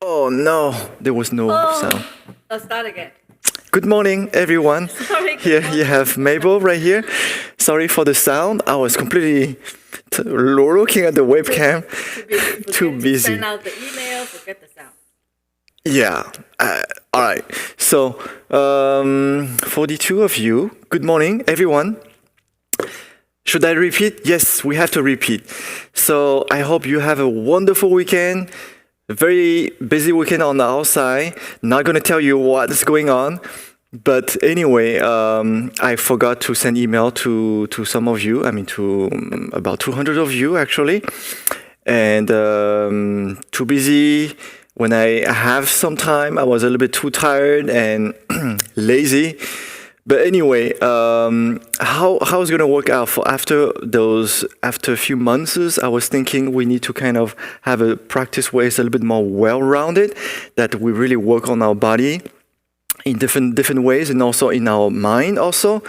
Oh no, there was no sound. Let's start again. Good morning, everyone. Sorry. Here you have Mabel right here. Sorry for the sound. I was completely looking at the webcam. Too busy. Send out the email, forget the sound. Yeah. All right. So, 42 of you. Good morning, everyone. Should I repeat? Yes, we have to repeat. So I hope you have a wonderful weekend. A very busy weekend on the outside. Not going to tell you what's going on. But anyway, I forgot to send email to some of you. I mean, to about 200 of you, actually. And too busy. When I have some time, I was a little bit too tired and lazy. But anyway, how it's gonna work out for after a few months? I was thinking we need to kind of have a practice where it's a little bit more well-rounded, that we really work on our body in different ways and also in our mind also.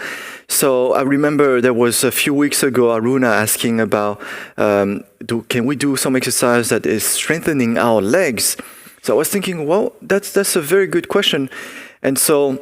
So I remember there was a few weeks ago Aruna asking about can we do some exercise that is strengthening our legs? So I was thinking, well, that's a very good question, and so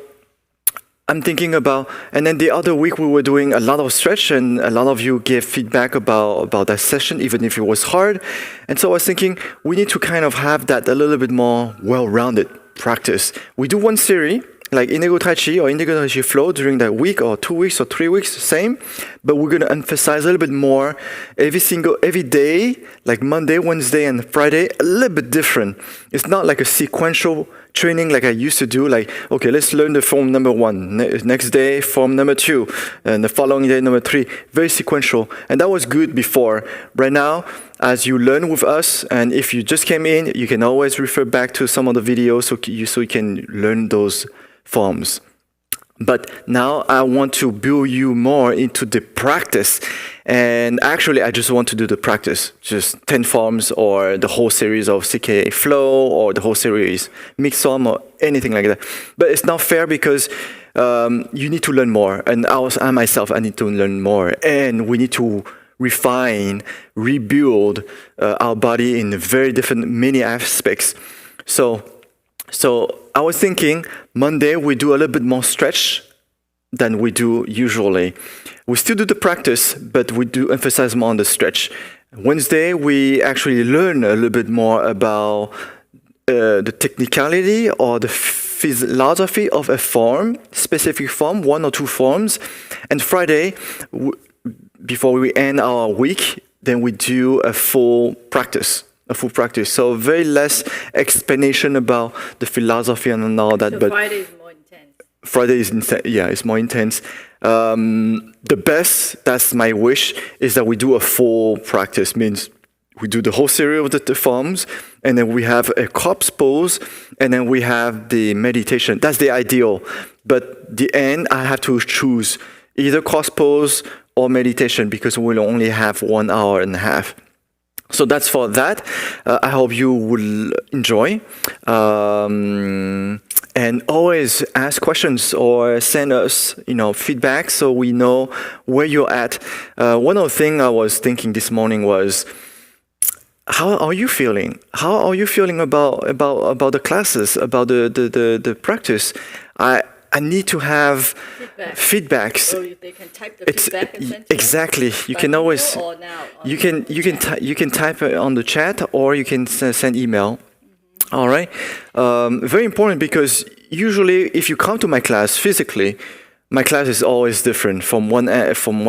I'm thinking about, and then the other week we were doing a lot of stretch, and a lot of you gave feedback about that session, even if it was hard. And so I was thinking we need to kind of have that a little bit more well-rounded practice. We do one series, like Indigo Taichi or Indigo Taichi Flow during that week or 2 weeks or 3 weeks, same. But we're going to emphasize a little bit more every day, like Monday, Wednesday, and Friday, a little bit different. It's not like a sequential training like I used to do, like, okay, let's learn the form number 1, next day form number 2, and the following day number 3, very sequential. And that was good before. Right now, as you learn with us, and if you just came in, you can always refer back to some of the videos so you can learn those forms. But now I want to build you more into the practice. And actually, I just want to do the practice, just 10 forms or the whole series of CKA Flow or the whole series Mixed Form or anything like that. But it's not fair because you need to learn more. And I myself, I need to learn more. And we need to refine, rebuild our body in very different, many aspects. So I was thinking Monday we do a little bit more stretch than we do usually. We still do the practice, but we do emphasize more on the stretch. Wednesday we actually learn a little bit more about the technicality or the philosophy of a form, specific form, 1 or 2 forms. And Friday, before we end our week, then we do a full practice. So very less explanation about the philosophy and all that. So but Friday is more intense. Friday is it's more intense. The best, that's my wish, is that we do a full practice. Means we do the whole series of the forms, and then we have a corpse pose, and then we have the meditation. That's the ideal. But the end, I have to choose either corpse pose or meditation because we'll only have 1 hour and a half. So that's for that. I hope you will enjoy. And always ask questions or send us, feedback so we know where you're at. One of the things I was thinking this morning was, how are you feeling? How are you feeling about the classes, about the practice? I need to have feedbacks. So they can type the feedback and send to exactly. You can always you can type it on the chat or you can send email. Mm-hmm. All right. Very important because usually if you come to my class physically, my class is always different from one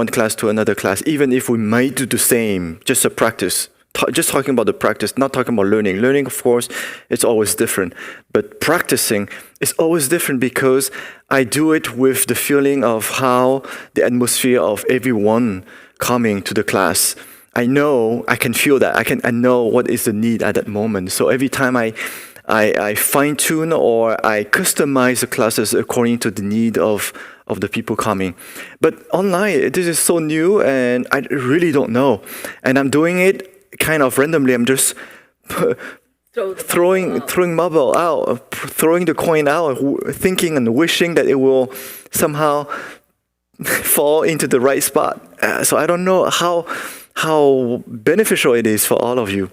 class to another class. Even if we might do the same, just a practice. Just talking about the practice, not talking about learning. Learning, of course, it's always different. But practicing is always different because I do it with the feeling of how the atmosphere of everyone coming to the class. I know, I can feel that. I know what is the need at that moment. So every time I fine-tune or I customize the classes according to the need of the people coming. But online, this is so new and I really don't know. And I'm doing it kind of randomly. I'm just throwing marble out, throwing the coin out, thinking and wishing that it will somehow fall into the right spot. So I don't know how beneficial it is for all of you.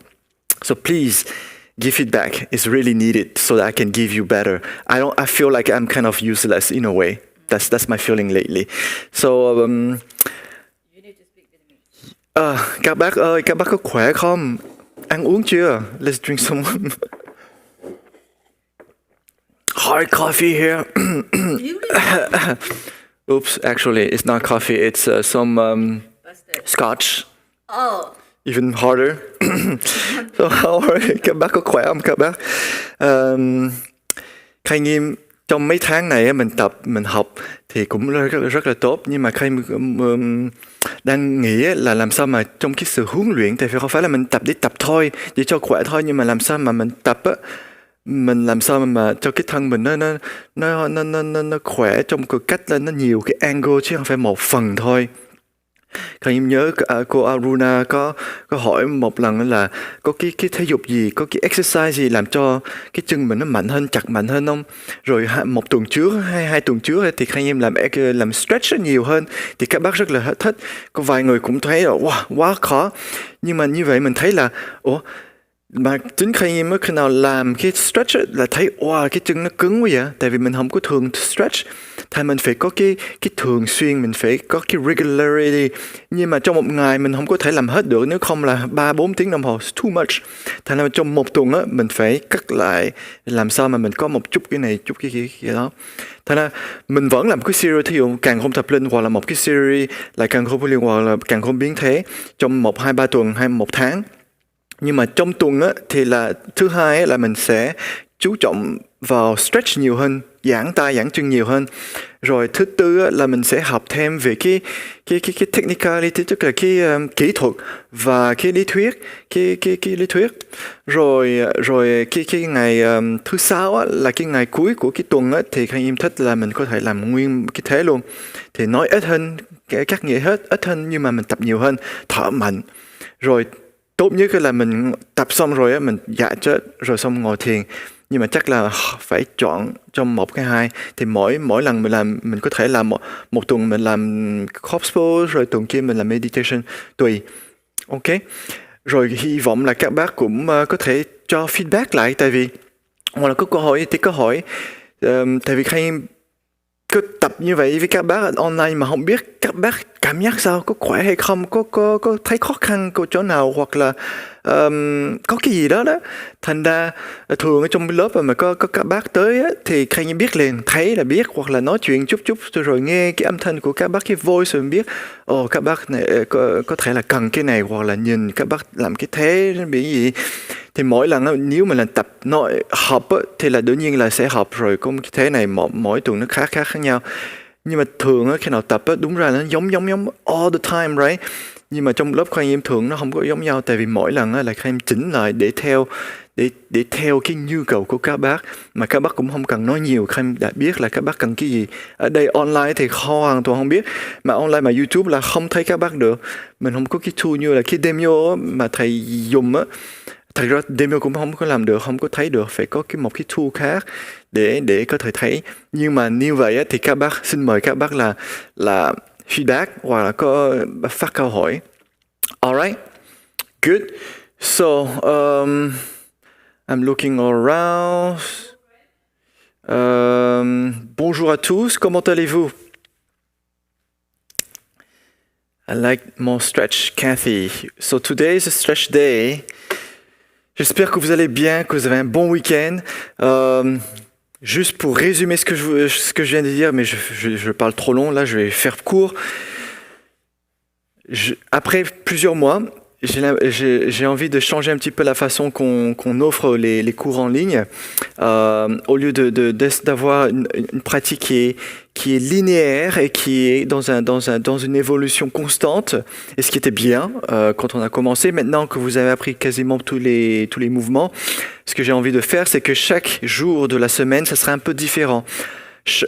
So please give feedback is really needed so that I can give you better. I feel like I'm kind of useless in a way. That's my feeling lately. So You need to speak Vietnamese. các bác ơi, các bác có khỏe không? Ăn uống chưa? Let's drink some hard coffee here. Oops, actually, it's not coffee. It's some Busted. scotch. Oh, Even harder. So how are you? Các bác có khỏe không các bác? Khai Nghiêm trong mấy tháng này mình tập, mình học thì cũng rất là tốt, nhưng mà Khai đang nghĩ là làm sao mà trong cái sự huấn luyện thì không phải là mình tập để tập thôi, để cho khỏe thôi, nhưng mà làm sao mà mình tập á, mình làm sao mà cho cái thân mình nó khỏe trong cái cách là nó nhiều cái angle chứ không phải một phần thôi. Khai em nhớ cô Aruna có hỏi một lần là có cái thể dục gì, có cái exercise gì làm cho cái chân mình nó mạnh hơn, chặt mạnh hơn không? Rồi một tuần trước hay 2 tuần trước thì Khai em làm stretch nhiều hơn, thì các bác rất là thích. Có vài người cũng thấy là wow, quá khó. Nhưng mà như vậy mình thấy là mà chính Khai em khi nào làm cái stretch là thấy wow, cái chân nó cứng quá vậy, tại vì mình không có thường stretch. Thì mình phải có cái thường xuyên, mình phải có cái regularity. Nhưng mà trong một ngày mình không có thể làm hết được, nếu không là 3-4 tiếng đồng hồ, it's too much. Thành ra trong một tuần á, mình phải cắt lại, làm sao mà mình có một chút cái này, chút cái đó. Thành ra mình vẫn làm cái series, thí dụ càng không tập linh, hoặc là một cái series là càng không liên, hoặc là càng không biến thế trong 1-2-3 tuần hay 1 tháng. Nhưng mà trong tuần á, thì là thứ hai á, là mình sẽ chú trọng vào stretch nhiều hơn, giãn tay giãn chân nhiều hơn. Rồi thứ tư á, là mình sẽ học thêm về cái technicality, tức là cái kỹ thuật và cái lý thuyết, cái lý thuyết. Rồi cái ngày thứ sáu á, là cái ngày cuối của cái tuần á, thì Khang Im thích là mình có thể làm nguyên cái thế luôn. Thì nói ít hơn, các nghĩa hết ít hơn, nhưng mà mình tập nhiều hơn, thở mạnh. Rồi tốt nhất là mình tập xong rồi á, mình dạ chết rồi xong ngồi thiền. Nhưng mà chắc là phải chọn trong một cái hai. Thì mỗi lần mình làm, mình có thể làm một tuần mình làm corpse pose, rồi tuần kia mình làm meditation, tùy. Ok. Rồi hy vọng là các bác cũng có thể cho feedback lại, tại vì hoặc là có câu hỏi thì có hỏi. Tại vì khi cứ tập như vậy với các bác online mà không biết các bác cảm giác sao, có khỏe hay không, có thấy khó khăn có chỗ nào, hoặc là có cái gì đó. Thành ra thường ở trong cái lớp mà có các bác tới á, thì Khang như biết liền, thấy là biết, hoặc là nói chuyện chút rồi nghe cái âm thanh của các bác, cái voice rồi biết các bác này có thể là cần cái này, hoặc là nhìn các bác làm cái thế bị gì. Thì mỗi lần nếu mà là tập nói học á, thì là đương nhiên là sẽ học rồi có cái thế này, mỗi tuần nó khác nhau. Nhưng mà thường á, khi nào tập á, đúng ra nó giống all the time, right? Nhưng mà trong lớp Khang Em thường nó không có giống nhau, tại vì mỗi lần á, là Khang Em chỉnh lại để theo cái nhu cầu của các bác, mà các bác cũng không cần nói nhiều, Khang Em đã biết là các bác cần cái gì. Ở đây online thì hoàn toàn không biết, mà online mà YouTube là không thấy các bác được. Mình không có cái tool như là cái demo á, mà thầy dùng á. Thật ra demo cũng không có làm được, không có thấy được, phải có một cái tool khác để có thể thấy. Nhưng mà như vậy á, thì các bác xin mời các bác là feedback hoặc là có phát câu hỏi. Alright, good. So I'm looking around. Bonjour à tous, comment allez-vous? I like more stretch, Kathy. So today is a stretch day. J'espère que vous allez bien, que vous avez un bon week-end. Juste pour résumer ce que je viens de dire, mais je parle trop long, là je vais faire court. Après plusieurs mois, j'ai envie de changer un petit peu la façon qu'on offre les cours en ligne. Au lieu d'avoir une pratique qui est linéaire et qui est dans une évolution constante, et ce qui était bien quand on a commencé. Maintenant que vous avez appris quasiment tous les mouvements, ce que j'ai envie de faire, c'est que chaque jour de la semaine, ça sera un peu différent.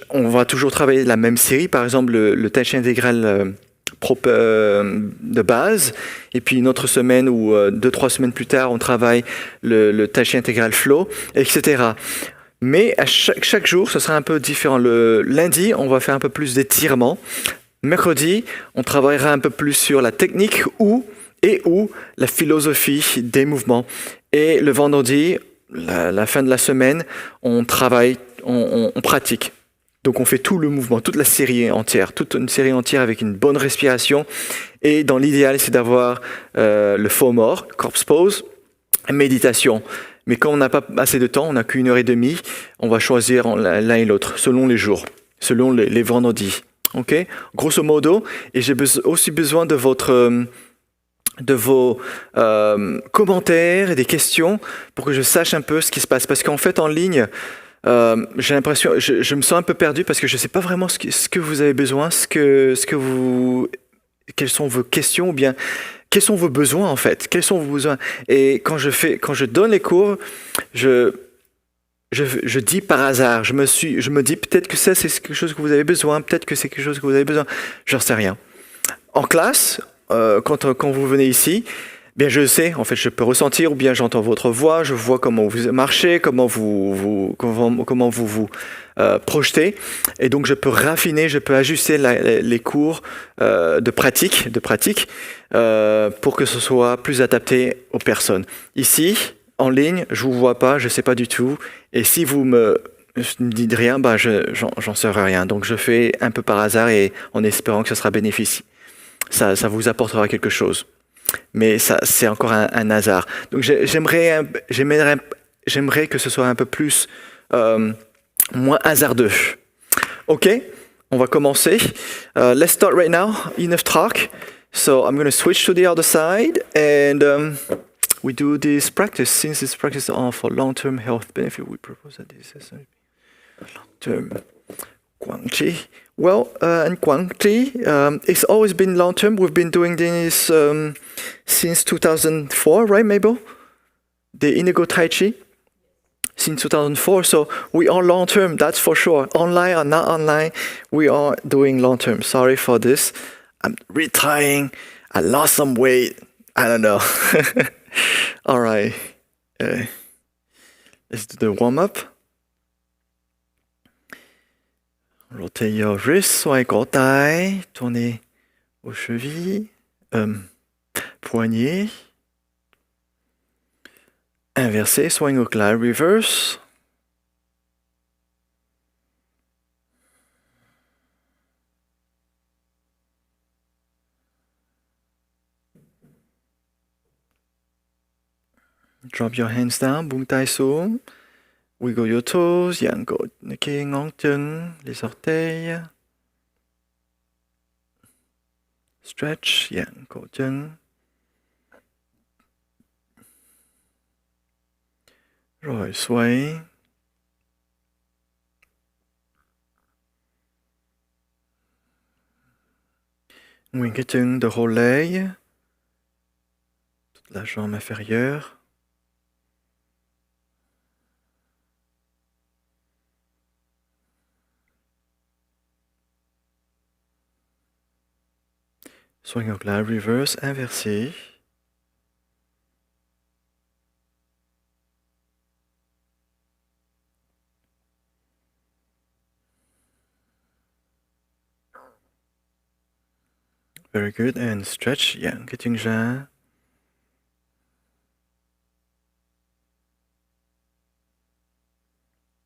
On va toujours travailler la même série, par exemple le Taichi intégral de base, et puis une autre semaine ou 2-3 semaines plus tard, on travaille le Taichi intégral flow, etc. Mais à chaque jour, ce sera un peu différent. Le lundi, on va faire un peu plus d'étirements. Mercredi, on travaillera un peu plus sur la technique ou la philosophie des mouvements. Et le vendredi, la fin de la semaine, on travaille, on pratique. Donc on fait tout le mouvement, toute la série entière, toute une série entière avec une bonne respiration. Et dans l'idéal, c'est d'avoir le faux mort, corpse pose, méditation. Mais quand on n'a pas assez de temps, on n'a qu'1 heure et demie, on va choisir l'un et l'autre, selon les jours, selon les vendredis. Ok, grosso modo, et j'ai aussi besoin de vos commentaires et des questions pour que je sache un peu ce qui se passe. Parce qu'en fait, en ligne, j'ai l'impression, je me sens un peu perdu parce que je ne sais pas vraiment ce que vous avez besoin, quelles sont vos questions ou bien quels sont vos besoins en fait, quels sont vos besoins. Et quand je donne les cours, je dis par hasard, je me dis peut-être que ça c'est quelque chose que vous avez besoin, peut-être que c'est quelque chose que vous avez besoin, j'en sais rien. En classe, quand vous venez ici, bien je sais, en fait, je peux ressentir ou bien j'entends votre voix, je vois comment vous marchez, comment vous projetez, et donc je peux raffiner, je peux ajuster les cours de pratique, pour que ce soit plus adapté aux personnes. Ici, en ligne, je vous vois pas, je sais pas du tout, et si vous me dites rien, bah j'en saurai rien. Donc je fais un peu par hasard et en espérant que ce sera bénéfique. Ça vous apportera quelque chose. Mais ça, c'est encore un hasard. Donc j'aimerais que ce soit un peu plus moins hasardeux. Ok, on va commencer. Let's start right now. Enough talk. So I'm going to switch to the other side and we do this practice. Since this practice is all for long-term health benefit, we propose that this is long-term Guangxi. Well, in Guangxi, it's always been long term. We've been doing this since 2004, right, Mabel? The Indigo Taichi? Since 2004. So we are long term, that's for sure. Online or not online, we are doing long term. Sorry for this. I'm retiring. I lost some weight. I don't know. All right. Let's do the warm up. Rotate your wrists, xoay cổ tay, tournez vos chevilles, poignets. Inversé, swing au glide, reverse. Drop your hands down, buông tay xuống. Wiggle your toes, giãn cổ cái ngón chân, les orteils. Stretch, giãn cổ chân. Rồi xoay. Nguyên cái chân de whole leg. Toute la jambe inférieure. Swing au glide, reverse, inversé. Very good, and stretch, giãn cái chân ra.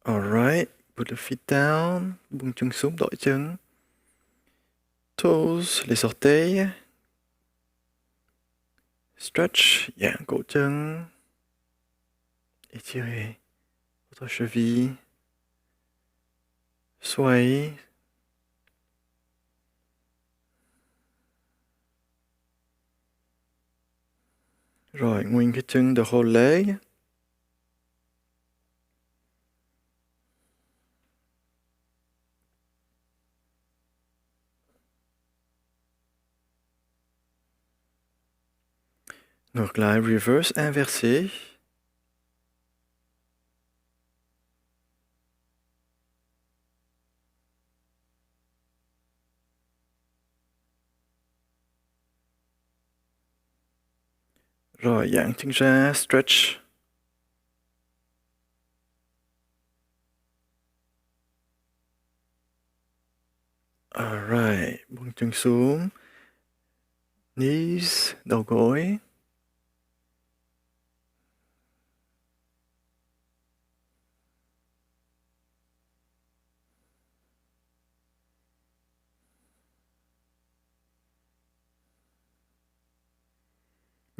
Alright, put the feet down, buông chân xuống, đổi chân. Toes, les orteils. Stretch, giãn cổ chân. Étirez votre cheville. Xoay. Rồi, nguyên cái chân the whole leg. Ngược lại, reverse, inversé. Rồi, giãn chân ra, stretch. Alright, buông chân xuống. Knees, đầu gối.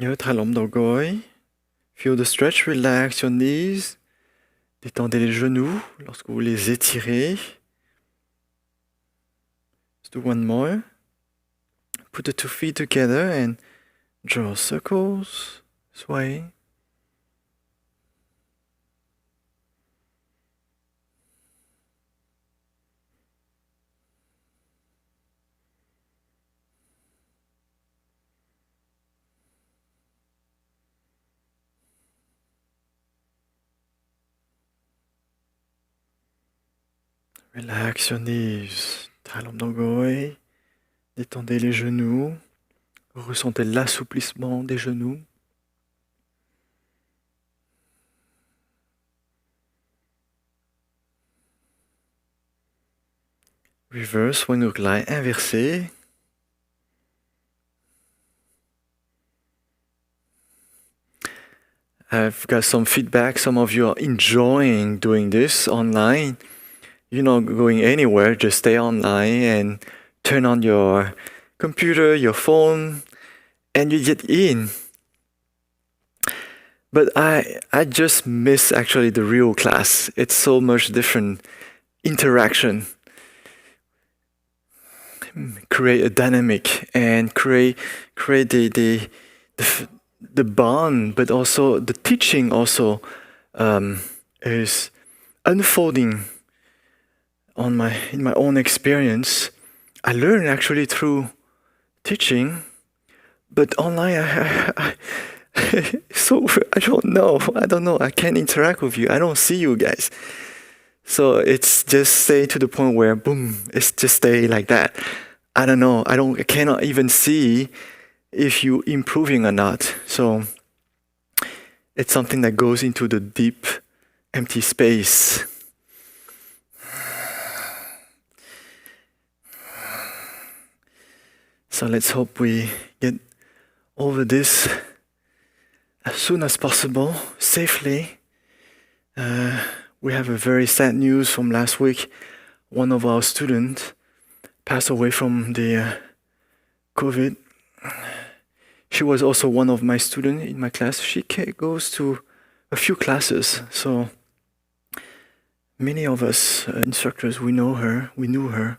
nhớ thả lỏng đầu gối. Feel the stretch, relax your knees. Détendez les genoux lorsque vous les étirez. Let's do one more. Put the 2 feet together and draw circles, sway. Relax your knees. Talons dans gối. Détendez les genoux. Ressentez l'assouplissement des genoux. Reverse swing au glide inversé. I've got some feedback. Some of you are enjoying doing this online. You're not going anywhere, just stay online and turn on your computer, your phone, and you get in. But I just miss actually the real class. It's so much different interaction. Create a dynamic and create the bond, but also the teaching also is unfolding in my own experience. I learned actually through teaching, but online so I don't know. I can't interact with you. I don't see you guys. So it's just stay to the point where boom, it's just stay like that. I don't know. I cannot even see if you improving or not. So it's something that goes into the deep empty space. So let's hope we get over this as soon as possible, safely. We have a very sad news from last week. One of our students passed away from the COVID. She was also one of my students in my class. She goes to a few classes, so many of us instructors, we knew her.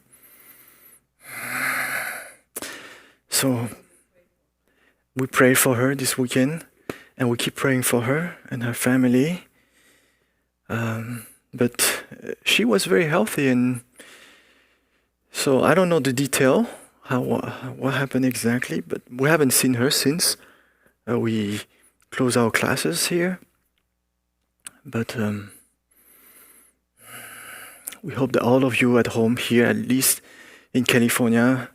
So we prayed for her this weekend, and we keep praying for her and her family. But she was very healthy, and so I don't know the detail, what happened exactly, but we haven't seen her since we closed our classes here. But we hope that all of you at home here, at least in California,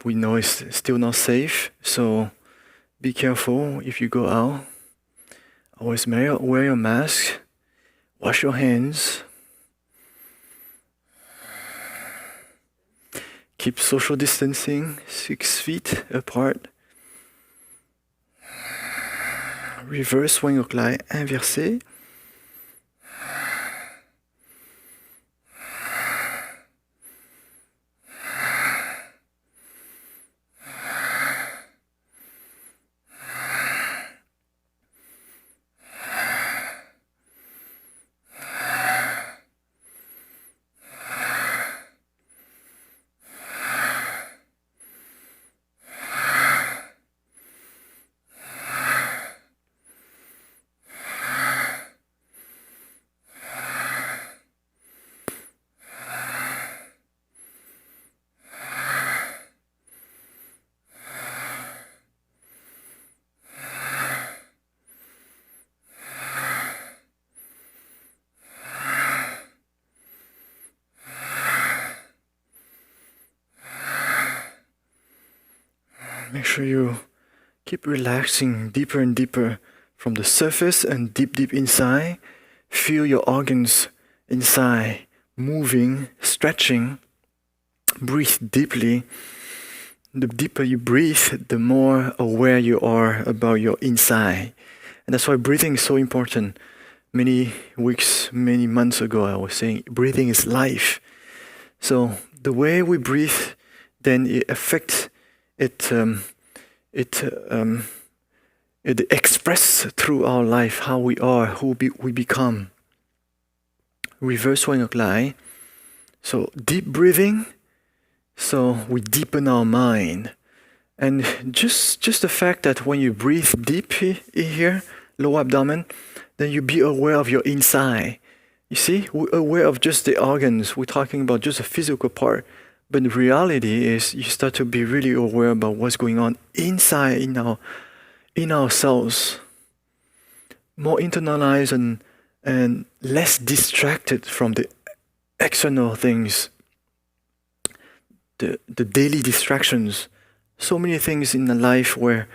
we know it's still not safe, so be careful if you go out. Always wear your mask, wash your hands, keep social distancing, 6 feet apart. Reverse swing au glide inversé. Make sure you keep relaxing deeper and deeper from the surface and deep inside. Feel your organs inside moving, stretching. Breathe deeply. The deeper you breathe, the more aware you are about your inside. And that's why breathing is so important. Many weeks, many months ago, I was saying breathing is life. So the way we breathe, then it affects It express through our life how we are, we become. Reverse quay ngược lại. So deep breathing, so we deepen our mind. And just the fact that when you breathe deep here, low abdomen, then you be aware of your inside. You see, we're aware of just the organs. We're talking about just the physical part. But the reality is you start to be really aware about what's going on inside in our cells. More internalized and less distracted from the external things, the daily distractions. So many things in the life were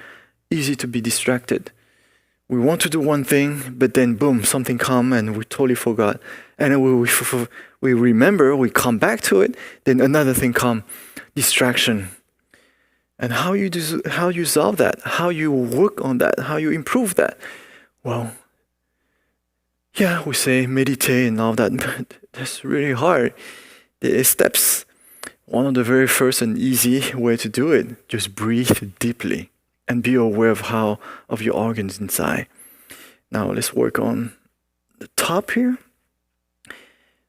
easy to be distracted. We want to do one thing, but then boom, something come and we totally forgot. And then we remember, we come back to it, then another thing come, distraction. And how you solve that, how you work on that, how you improve that. Well, yeah, we say meditate and all that, but that's really hard. There are steps. One of the very first and easy way to do it, just breathe deeply and be aware of your organs inside. Now let's work on the top here.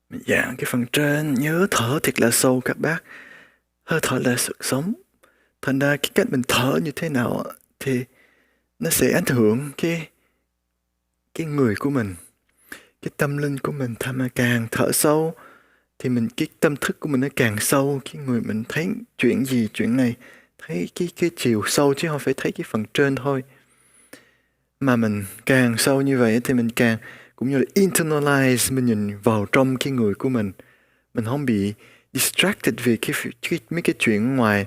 Dạ, cái phần trên nhớ thở thật là sâu các bác. Hơi thở là sự sống. Thành ra cái cách mình thở như thế nào thì nó sẽ ảnh hưởng cái người của mình, cái tâm linh của mình. Thành ra càng thở sâu thì cái tâm thức của mình nó càng sâu, cái người mình thấy chuyện gì chuyện này, thấy cái chiều sâu chứ không phải thấy cái phần trên thôi. Mà mình càng sâu như vậy thì mình càng cũng như là internalize, mình nhìn vào trong cái người của mình không bị distracted vì mấy cái chuyện ngoài,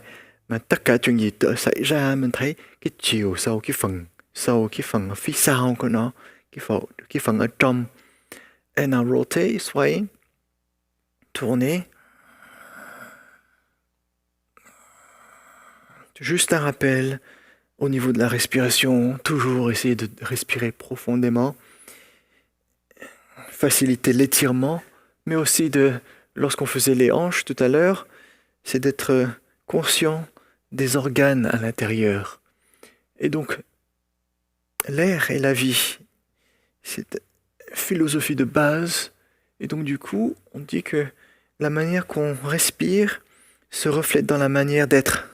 mà tất cả chuyện gì xảy ra mình thấy cái chiều sâu, cái phần ở phía sau của nó, cái phần ở trong. And now rotate, sway, tourner. Juste un rappel au niveau de la respiration, toujours essayer de respirer profondément, faciliter l'étirement, mais aussi lorsqu'on faisait les hanches tout à l'heure, c'est d'être conscient des organes à l'intérieur. Et donc, l'air et la vie, c'est philosophie de base. Et donc, du coup, on dit que la manière qu'on respire se reflète dans la manière d'être.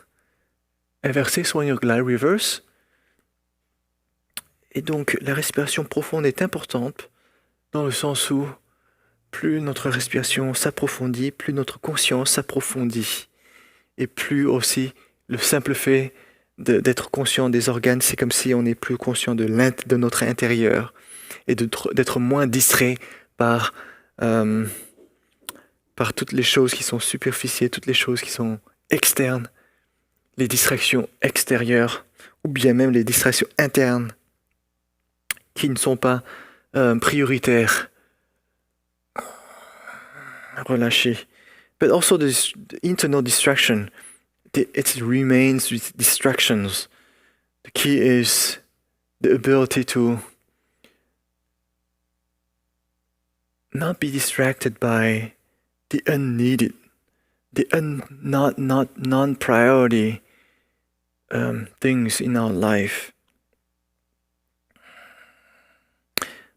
Inversé, soigneur glide reverse. Et donc, la respiration profonde est importante dans le sens où plus notre respiration s'approfondit, plus notre conscience s'approfondit. Et plus aussi le simple fait d'être conscient des organes, c'est comme si on est plus conscient de notre intérieur et d'être moins distrait par toutes les choses qui sont superficielles, toutes les choses qui sont externes, les distractions extérieures ou bien même les distractions internes qui ne sont pas prioritaires. Relâcher. But also the internal distraction, it remains with distractions. The key is the ability to not be distracted by the unneeded, the non-priority things in our life,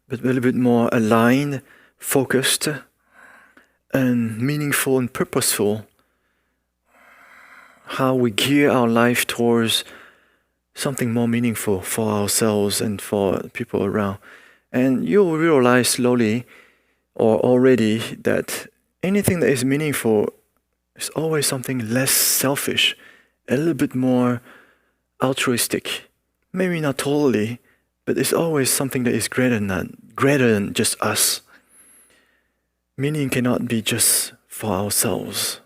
but a little bit more aligned, focused, and meaningful and purposeful. How we gear our life towards something more meaningful for ourselves and for people around. And you'll realize slowly or already that anything that is meaningful is always something less selfish, a little bit more altruistic. Maybe not totally, but it's always something that is greater than just us. Meaning cannot be just for ourselves.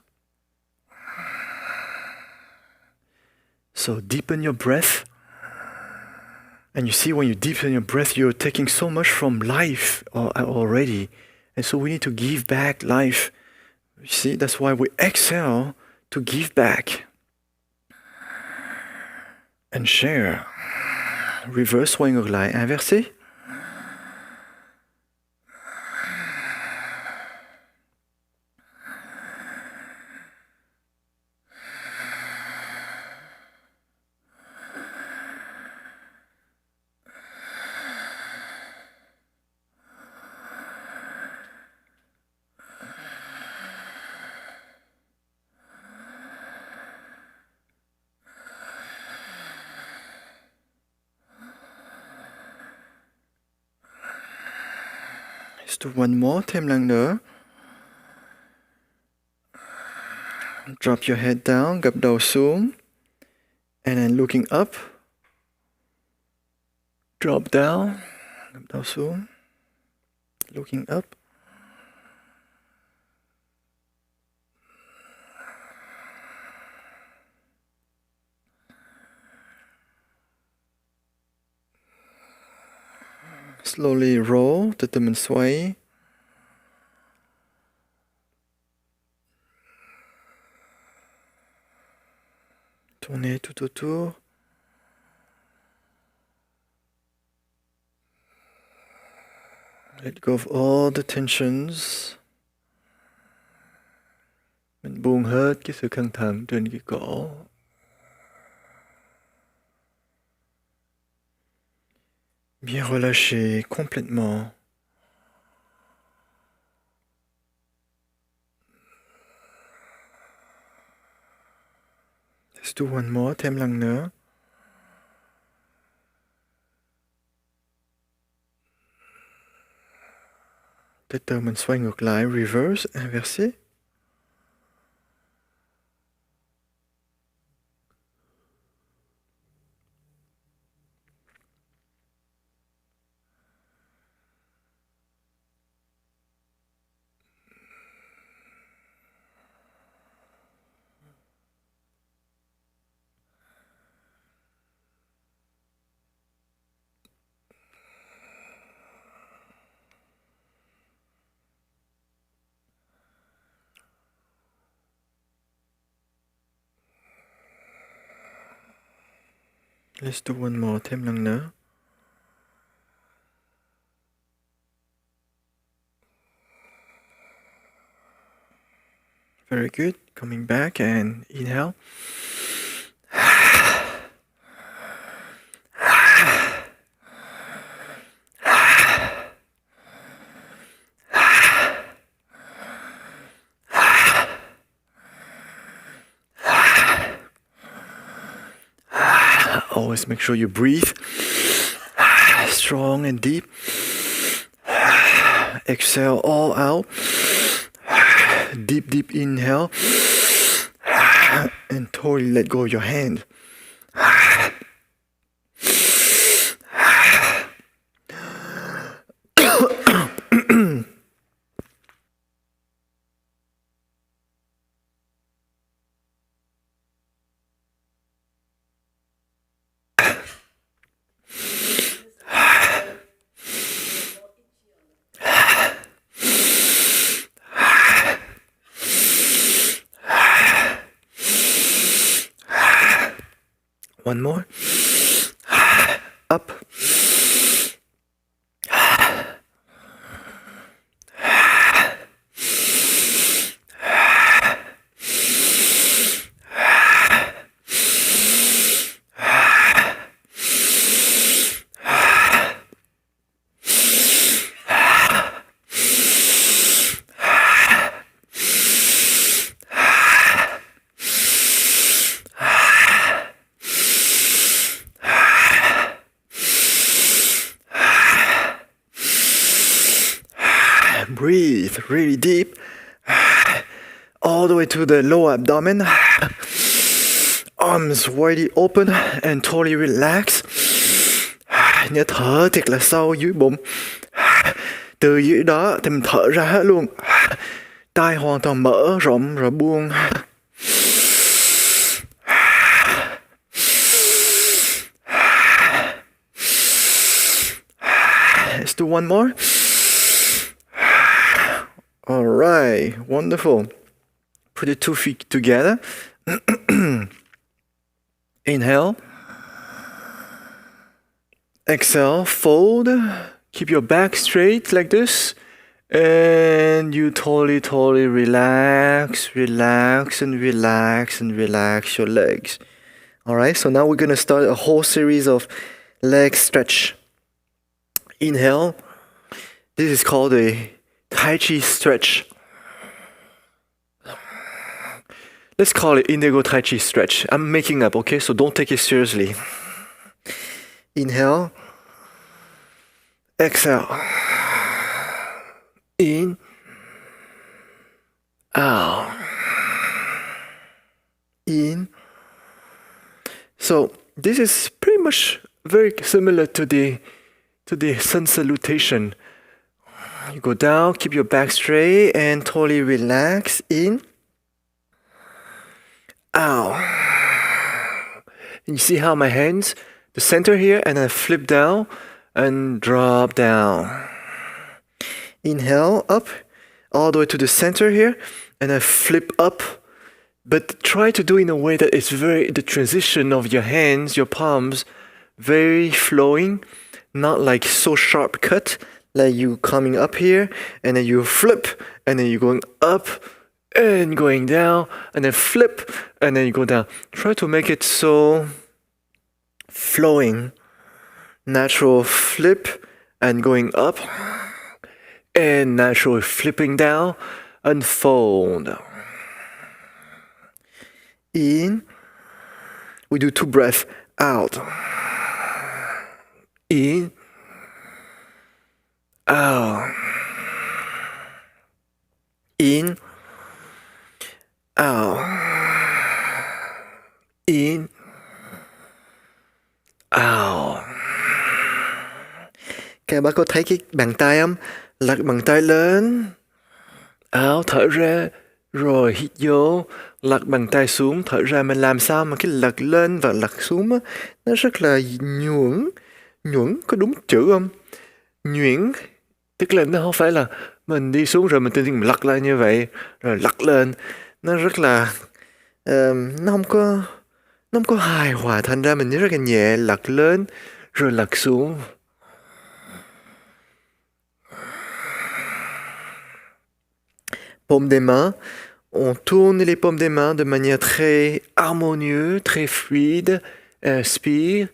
So deepen your breath. And you see, when you deepen your breath, you're taking so much from life already. And so we need to give back life. You see, that's why we exhale to give back and share. Reverse swing ngược lại, inversé. Let's do one more, thêm lần nữa. Drop your head down, gập đầu xuống. And then looking up. Drop down, gập đầu xuống. Looking up. Slowly roll, từ từ mình xoay. Tourner tout autour. Let go of all the tensions. Mình buông hết cái sự căng thẳng trên cái cổ. Bien relâché complètement. Let's do one more, thêm lần nữa. Từ từ mình xoay ngược lại, reverse, inversé. Let's do one more, thêm lần nữa. Very good. Coming back and inhale. Always make sure you breathe strong and deep. Exhale all out. Deep, deep inhale. And totally let go of your hand. One more. Up. Breathe really deep, all the way to the lower abdomen. Arms widely open and totally relax. Nhớ thở thiệt là sâu dưới bụng. Từ dưới đó thì mình thở ra hết luôn. Tai hoàn toàn mở rộng rồi buông. Let's do one more. All right, wonderful. Put the 2 feet together. Inhale. Exhale, fold. Keep your back straight like this. And you totally relax, relax, and relax, and relax your legs. All right, so now we're going to start a whole series of leg stretch. Inhale. This is called a Taichi stretch. Let's call it Indigo Taichi stretch. I'm making up, okay? So don't take it seriously. Inhale. Exhale. in, out, in. So this is pretty much very similar to the sun salutation. You go down, keep your back straight and totally relax. In, out. And you see how my hands, the center here, and then flip down and drop down. Inhale, up, all the way to the center here, and then flip up. But try to do in a way that it's the transition of your hands, your palms, very flowing, not like so sharp cut, like you coming up here, and then you flip, and then you're going up, and going down, and then flip, and then you go down. Try to make it so flowing, natural flip, and going up, and natural flipping down, and fold. In, we do 2 breaths, out. In, out. In, out. In, out. Các bạn có thấy cái bàn tay không? Lật bàn tay lên, out, thở ra, rồi hít vô, lật bàn tay xuống, thở ra. Mình làm sao mà cái lật lên và lật xuống á, nó rất là nhuẩn, có đúng chữ không? Nhuyễn, tức là nó không phải là mình đi xuống rồi mình tự nhiên mình lật lên như vậy, rồi lật lên. Nó rất là, nó không có hài hòa, thành ra mình rất là nhẹ, lật lên, rồi lật xuống. Paume des mains, on tourne les paumes des mains de manière très harmonieuse, très fluide. Inspire,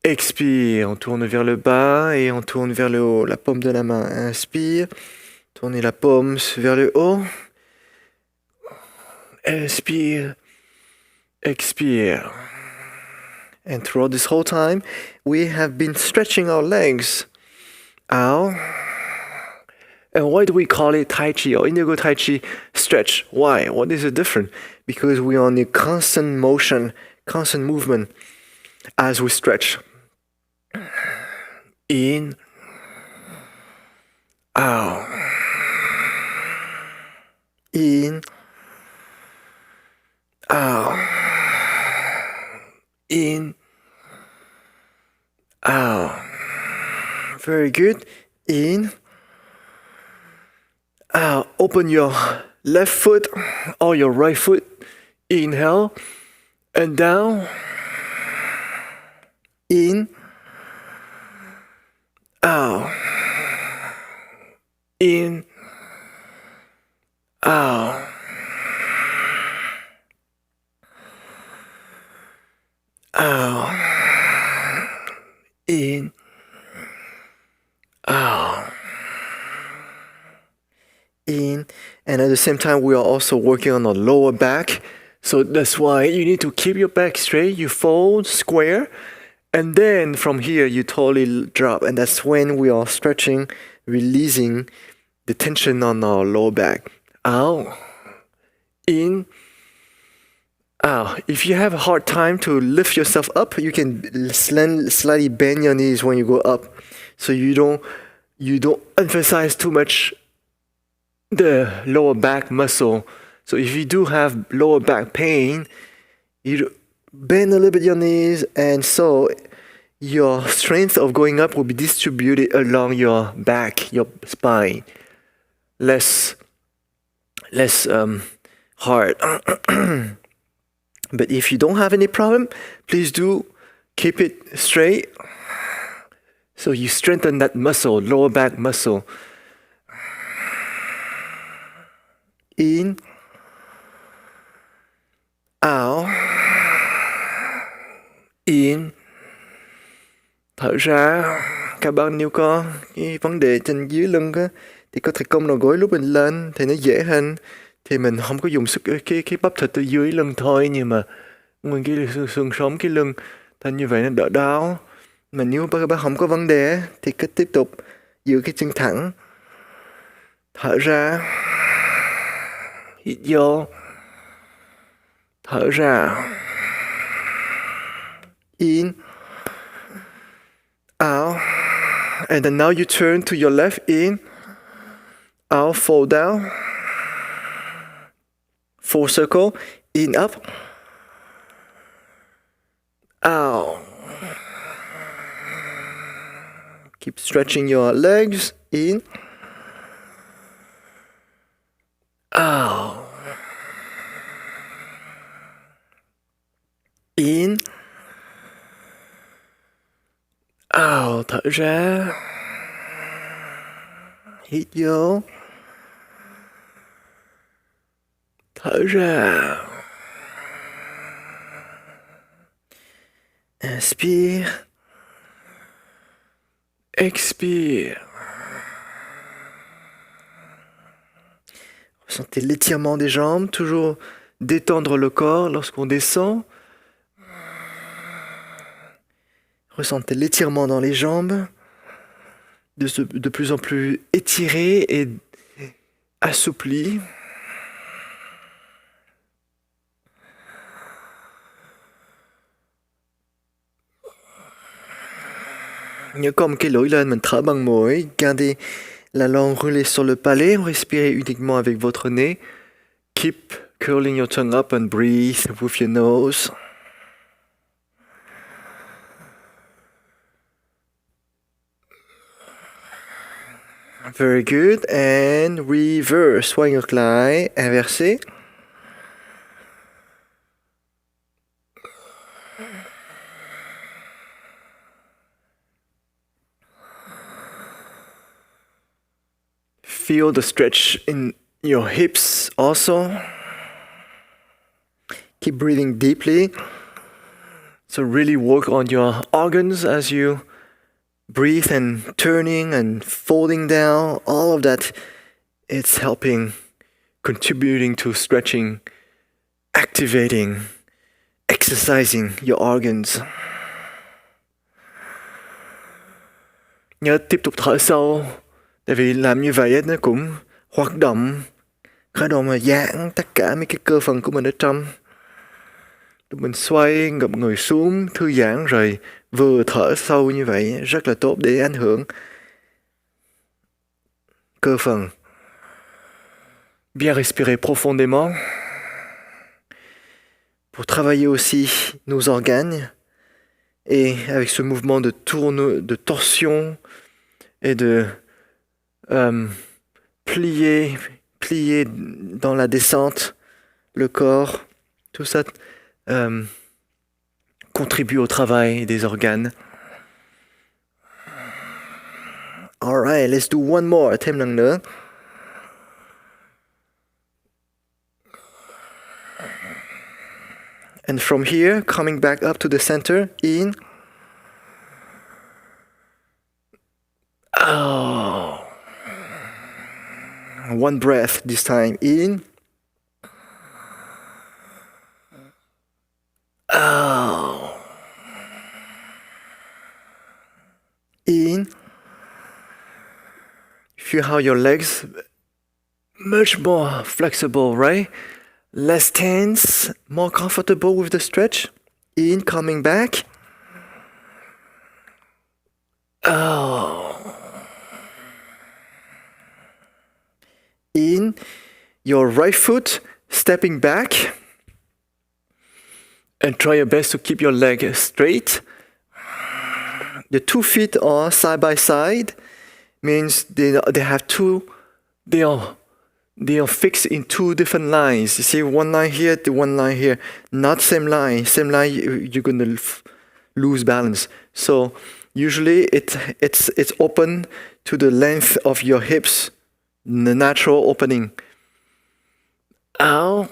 expire, on tourne vers le bas et on tourne vers le haut, la paume de la main. Inspire, tournez la paume vers le haut. Inspire, expire. And throughout this whole time, we have been stretching our legs out. And why do we call it Taichi or Indigo Taichi stretch? Why? What is the difference? Because we are on a constant motion, constant movement as we stretch. In, out. In, out. In, out. Very good. In, out. Open your left foot or your right foot. Inhale and down. In, out. In, out. Out. In, out. In, and at the same time we are also working on the lower back, so that's why you need to keep your back straight. You fold square, and then from here you totally drop, and that's when we are stretching, releasing the tension on our lower back. Out, in, out. If you have a hard time to lift yourself up, you can slightly bend your knees when you go up, so you don't emphasize too much the lower back muscle. So if you do have lower back pain, you bend a little bit your knees, and so your strength of going up will be distributed along your back, your spine, less hard. But if you don't have any problem, please do keep it straight, so you strengthen that muscle, lower back muscle. In, out, in. Thở ra. Các bạn nếu có cái vấn đề trên dưới lưng á, thì có thể cong đầu gối lúc mình lên thì nó dễ hơn. Thì mình không có dùng sức cái bắp thịt ở dưới lưng thôi, nhưng mà nguyên cái xương sống cái lưng, thành như vậy nó đỡ đau. Mà nếu các bạn không có vấn đề thì cứ tiếp tục giữ cái chân thẳng. Thở ra. Hít vô. Thở ra. In. Out. And then now you turn to your left. In. Out. Fall down. Full circle. In, up. Out. Keep stretching your legs. In. Out. In. Out. Thở ra. Hít vô. Thở ra. Inspire. Expire. Ressentez l'étirement des jambes, toujours détendre le corps lorsqu'on descend. Ressentez l'étirement dans les jambes, de plus en plus étiré et assoupli. Nhớ có một cái lưỡi lên, mình thở bằng mũi. Gardez la langue roulée sur le palais. Respirez uniquement avec votre nez. Keep curling your tongue up and breathe with your nose. Very good. And reverse. Quay ngược lại. Inversé. Feel the stretch in your hips also. Keep breathing deeply. So really work on your organs as you breathe, and turning and folding down. All of that, it's helping, contributing to stretching, activating, exercising your organs. Nhớ tiếp tục thở sâu. Tại vì làm như vậy nó cũng hoạt động, khởi động mà giãn tất cả mấy cái cơ phần của mình ở trong. Tụi mình xoay, gập người xuống, thư giãn rồi vừa thở sâu như vậy rất là tốt để ảnh hưởng cơ phần. Bien respirer profondément pour travailler aussi nos organes. Et avec ce mouvement de de torsion et de plier dans la descente, le corps, tout ça contribue au travail des organes. Alright, let's do one more, thêm lần nữa. And from here, coming back up to the center, in. Oh. One breath this time, in. Oh. In. Feel how your legs much more flexible, right? Less tense, more comfortable with the stretch. In, coming back. Oh. In, your right foot stepping back. And try your best to keep your leg straight. The 2 feet are side by side. Means they are fixed in 2 different lines. You see, one line here, the one line here, not same line. Same line, you're gonna lose balance. So usually it's open to the length of your hips, the natural opening. Out.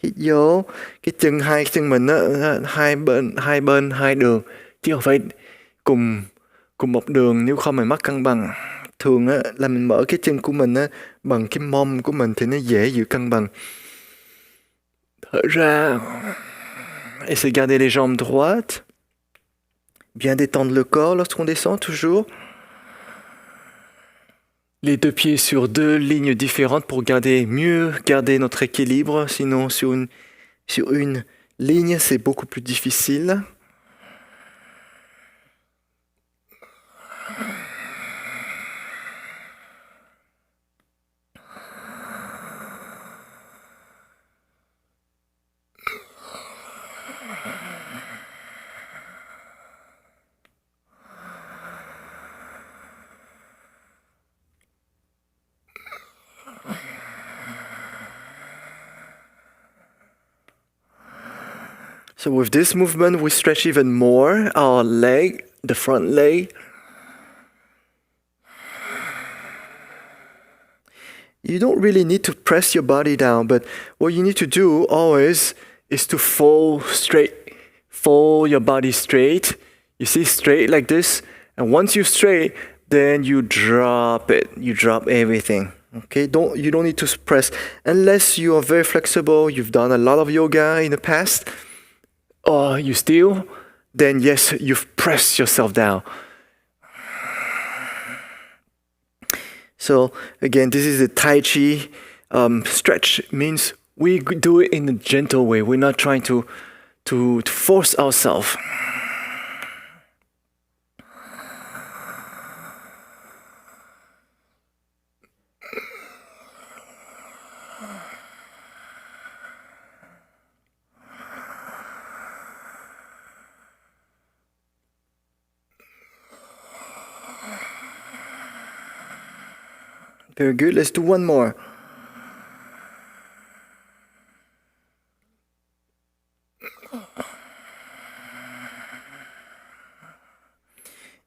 Hít vô. Cái chân, hai chân mình á, hai đường, chứ không phải cùng một đường, nếu không mình mất cân bằng. Thường á, là mình mở cái chân của mình á, bằng cái mông của mình thì nó dễ giữ cân bằng. Thở ra. Essayez de garder les jambes droites. Bien détendre le corps lorsqu'on descend, toujours. les deux pieds sur deux lignes différentes pour mieux garder notre équilibre. Sinon, sur une ligne, c'est beaucoup plus difficile. So with this movement, we stretch even more our leg, the front leg. You don't really need to press your body down, but what you need to do always is to fold your body straight. You see, straight like this. And once you're straight, then you drop it. You drop everything. Okay, you don't need to press unless you are very flexible. You've done a lot of yoga in the past. Or you still, then yes, you've pressed yourself down. So again, this is the Taichi stretch. Means we do it in a gentle way. We're not trying to force ourselves. Very good. Let's do one more.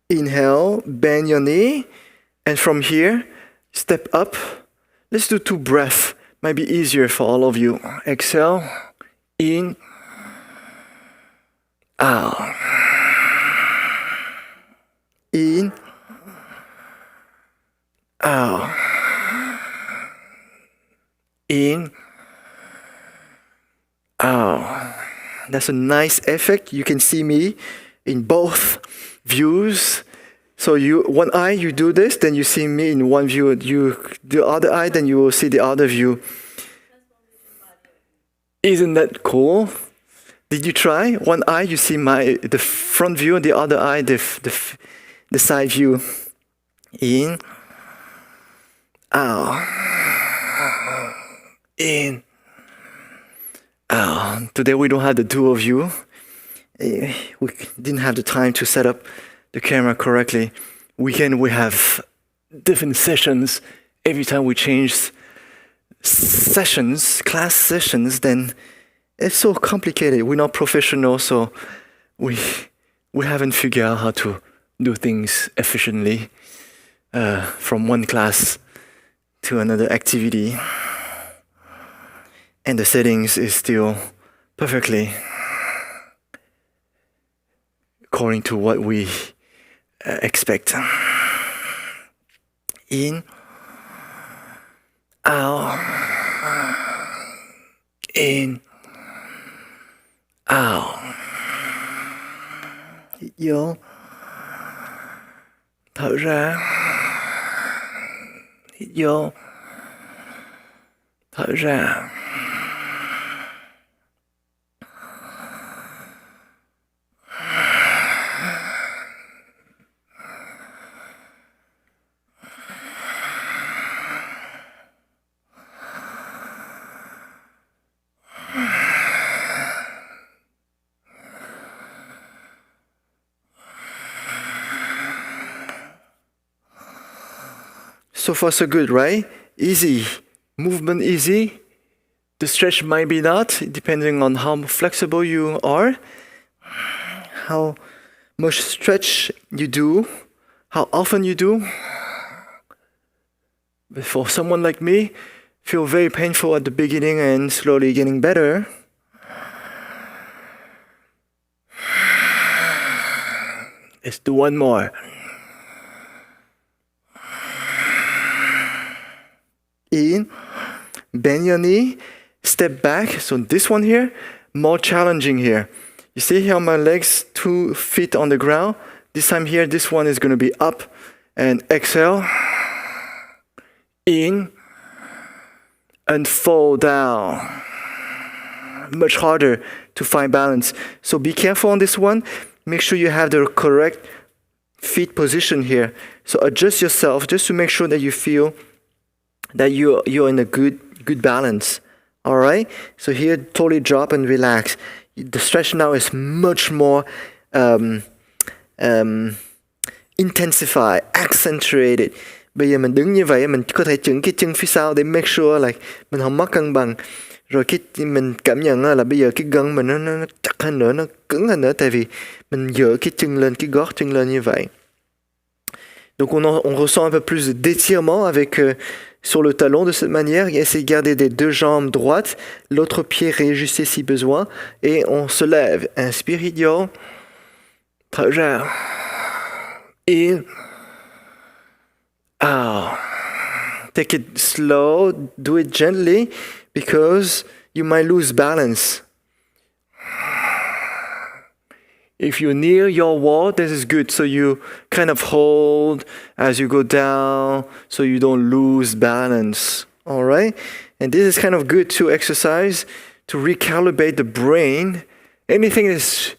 Inhale, bend your knee, and from here, step up. Let's do 2 breaths. Might be easier for all of you. Exhale, in, out. In, out. In, out. That's a nice effect. You can see me in both views. So one eye you do this, then you see me in one view. The other eye, then you will see the other view. Isn't that cool? Did you try? One eye you see the front view, and the other eye the side view. In, out. In, out. Today we don't have the 2 of you. We didn't have the time to set up the camera correctly. We have different sessions. Every time we change class sessions, then it's so complicated. We're not professional, so we haven't figured out how to do things efficiently from one class to another activity. And the settings is still perfectly according to what we expect. In, out, in, out. Hít vô, thở ra. Hít vô, thở ra. So far so good, right? Easy. Movement easy. The stretch might be not, depending on how flexible you are, how much stretch you do, how often you do. But for someone like me, feel very painful at the beginning and slowly getting better. Let's do one more. In, bend your knee, step back. So this one here, more challenging here. You see how my legs 2 feet on the ground? This time here, this one is going to be up and exhale. in, and fall down. Much harder to find balance. So be careful on this one. Make sure you have the correct feet position here. So adjust yourself just to make sure that you feel that you're in a good balance. All right. So here, totally drop and relax. The stretch now is much more intensified, accentuated. Bây giờ mình đứng như vậy, mình có thể chững cái chân phía sau để make sure là mình không mất cân bằng. Rồi mình cảm nhận là bây giờ cái gân mình nó chặt hơn nữa, nó cứng hơn nữa, tại vì mình dỡ cái chân lên, cái gót chân lên như vậy. Donc on ressent un peu plus d'étirement avec sur le talon de cette manière. Essayez de garder les deux jambes droites, l'autre pied réajusté si besoin, et on se lève. Inspire, idiot. Thở ra. In. Out. Take it slow, do it gently, because you might lose balance. If you're near your wall, this is good. So you kind of hold as you go down so you don't lose balance. All right? And this is kind of good to exercise to recalibrate the brain. Anything that's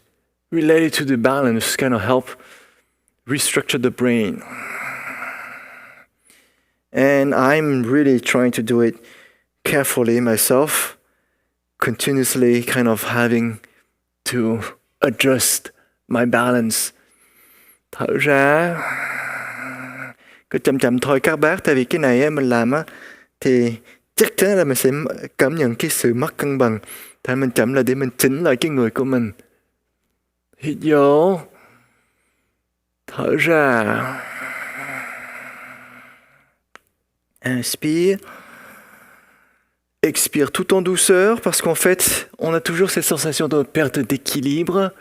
related to the balance kind of help restructure the brain. And I'm really trying to do it carefully myself, continuously kind of having to adjust my balance. Thở ra. Cứ chậm chậm thôi các bác, tại vì cái này mình làm thì chắc chắn là mình sẽ cảm nhận cái sự mất cân bằng. Tại mình chậm là để mình chỉnh lại cái người của mình. Hít vô. Thở ra. Inspire. Expire tout en douceur parce qu'en fait, on a toujours cette sensation de perte d'équilibre.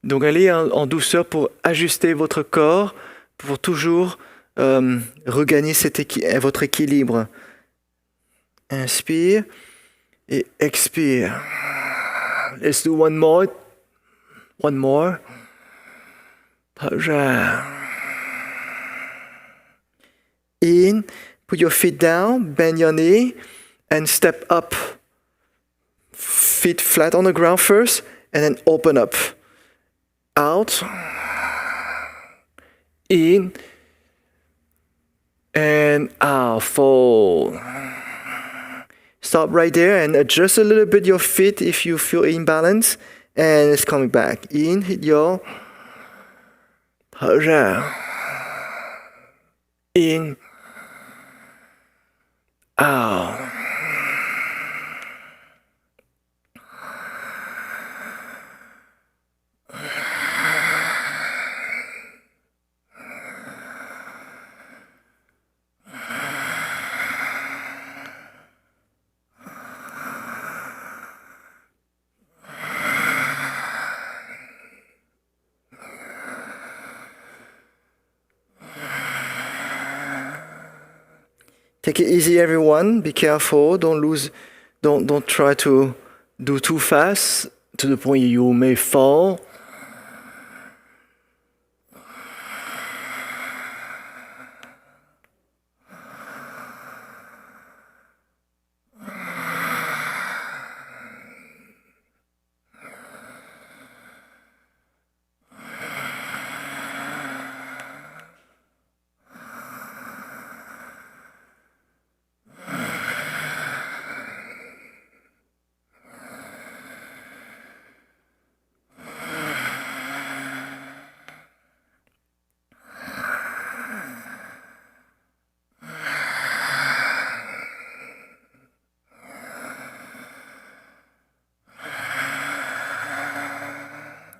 Donc allez en douceur pour ajuster votre corps, pour toujours regagner votre équilibre. Inspire et expire. Let's do one more. One more. Thở ra. In. Put your feet down, bend your knee, and step up. Feet flat on the ground first, and then open up. Out. In. And out. Fold. Stop right there and adjust a little bit your feet if you feel imbalance. And it's coming back. In, hit your. Thở ra. In. Out. Take it easy, everyone. Be careful. Don't try to do too fast to the point you may fall.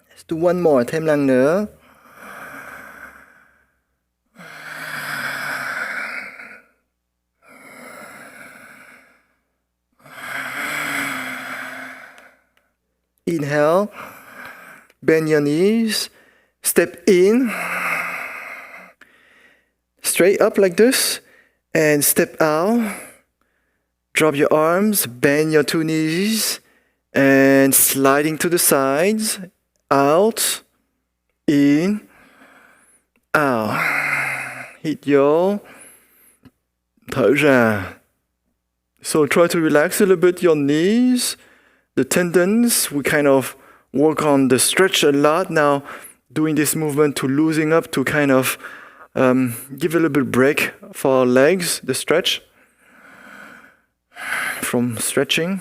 Let's do one more, thêm lần nữa. Inhale, bend your knees, step in, straight up like this, and step out. Drop your arms, bend your two knees, and sliding to the sides. Out, in, out. Hít vô, thở ra. So try to relax a little bit your knees, the tendons. We kind of work on the stretch a lot now, doing this movement to loosening up, to kind of give a little bit break for our legs, the stretch from stretching.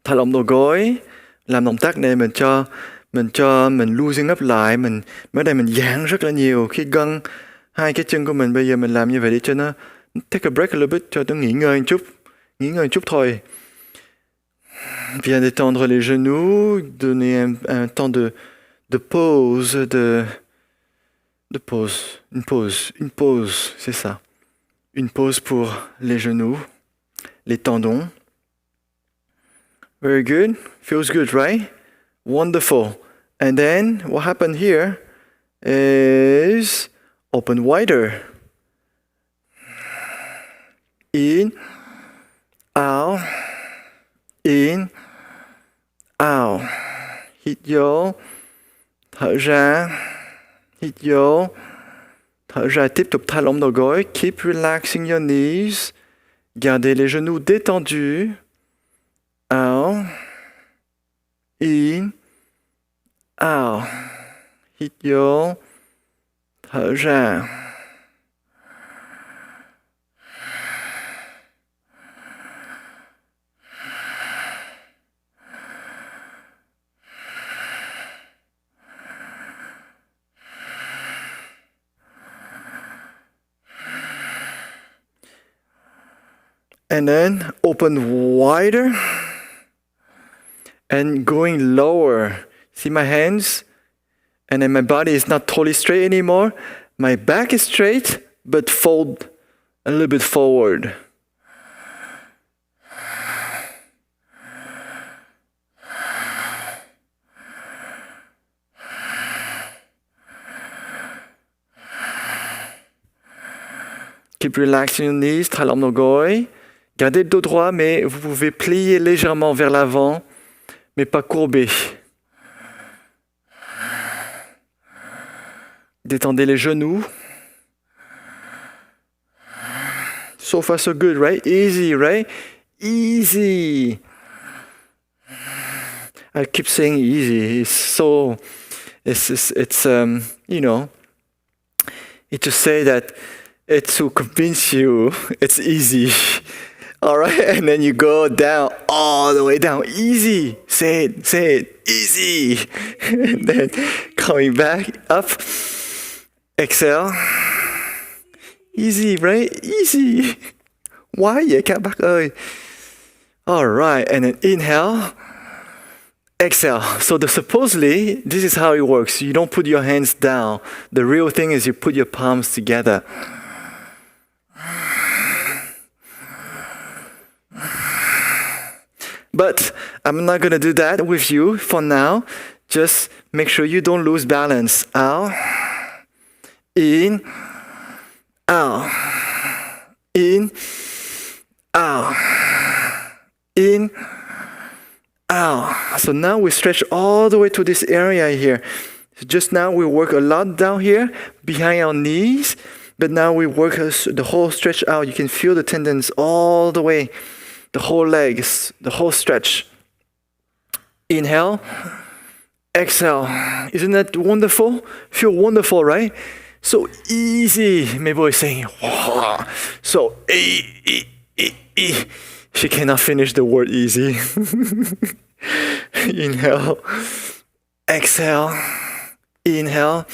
Thả lỏng đầu gối. Làm động tác này mình loosening up lại, mình mới đây mình giãn rất là nhiều khi gân hai cái chân của mình. Bây giờ mình làm như vậy để cho nó take a break a little bit, cho nó nghỉ ngơi một chút thôi. Bien détendre les genoux, donner un temps de pause, une pause, c'est ça. Une pause pour les genoux, les tendons. Very good. Feels good, right? Wonderful. And then what happened here is open wider. In, out, in, out. Hít vô, thở ra, hít vô, thở ra. Tiếp tục thả lỏng đầu gối. Keep relaxing your knees. Gardez les genoux détendus. Out, in, out. Hít vô, thở ra. And then open wider and going lower. See my hands? And then my body is not totally straight anymore. My back is straight, but fold a little bit forward. Keep relaxing your knees, thả lỏng đầu gối. Gardez le dos droit, mais vous pouvez plier légèrement vers l'avant, mais pas courber. Détendez les genoux. So far so good, right? Easy, right? Easy. I keep saying easy. It's you know, it's to say that it's to convince you it's easy. All right, and then you go down, all the way down. Easy. Say it. Easy. And then coming back up. Exhale. Easy, right? Easy. Why vậy các bác ơi? All right, and then inhale. Exhale. So supposedly, this is how it works. You don't put your hands down. The real thing is you put your palms together. But I'm not going to do that with you for now. Just make sure you don't lose balance. Out, in, out, in, out, in, out. So now we stretch all the way to this area here. So just now we work a lot down here behind our knees, but now we work the whole stretch out. You can feel the tendons all the way. The whole legs, the whole stretch. Inhale, exhale. Isn't that wonderful? Feel wonderful, right? So easy. My boy is saying, wow. So, she cannot finish the word easy. Inhale, exhale, inhale.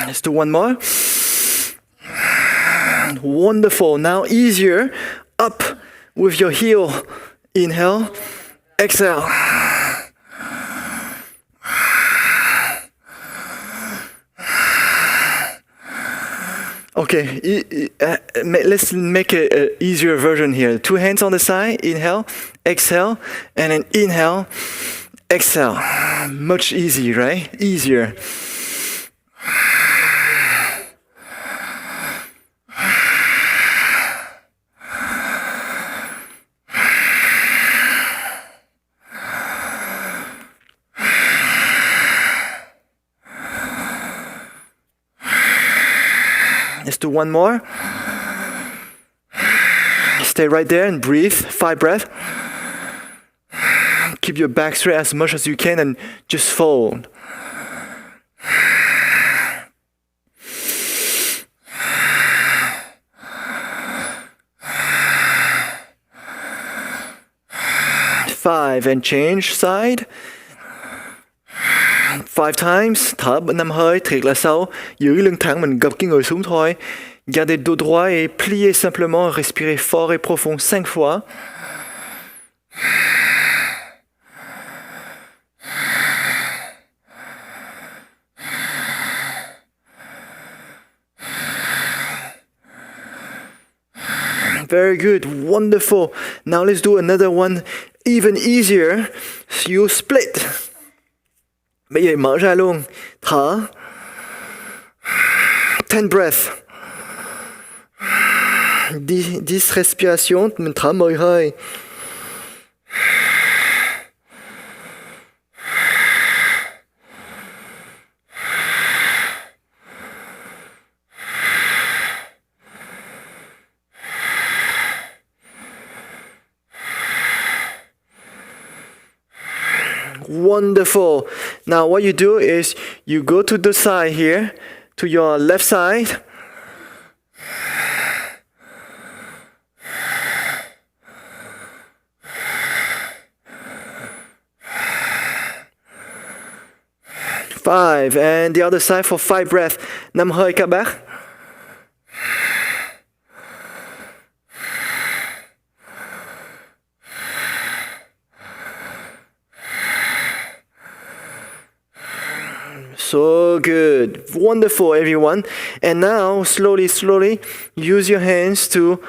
Let's do one more. Wonderful. Now easier. Up with your heel. Inhale. Exhale. Okay, let's make an easier version here. 2 hands on the side. Inhale. Exhale. And then inhale. exhale. Much easier, right? Easier. Let's do one more. Stay right there and breathe. 5 breaths. Keep your back straight as much as you can and just fold. Five and change side. 5 times. Thở 5 hơi thiệt là sâu. Giữ lưng thẳng, mình gập cái người xuống thôi. Gardez le dos droit et pliez simplement. Respirez fort et profond 5 fois. Very good, wonderful. Now let's do another one even easier. You split. Bây giờ mở ra luôn. Thở. 10 breaths. 10 respiration. Mình thở 10 hơi. Wonderful. Now what you do is you go to the side here, to your left side. Five, and the other side for 5 breaths. 5 hơi các bác. So good. Wonderful, everyone. And now, slowly, use your hands to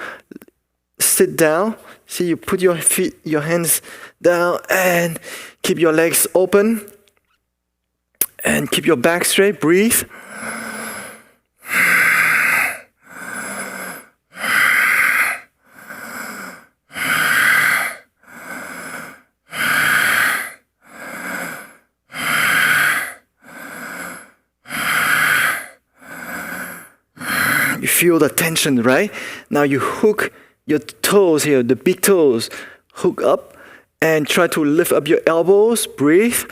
sit down. See, you put your hands down and keep your legs open. And keep your back straight. Breathe. You feel the tension, right? Now you hook your toes here, the big toes. Hook up and try to lift up your elbows. Breathe.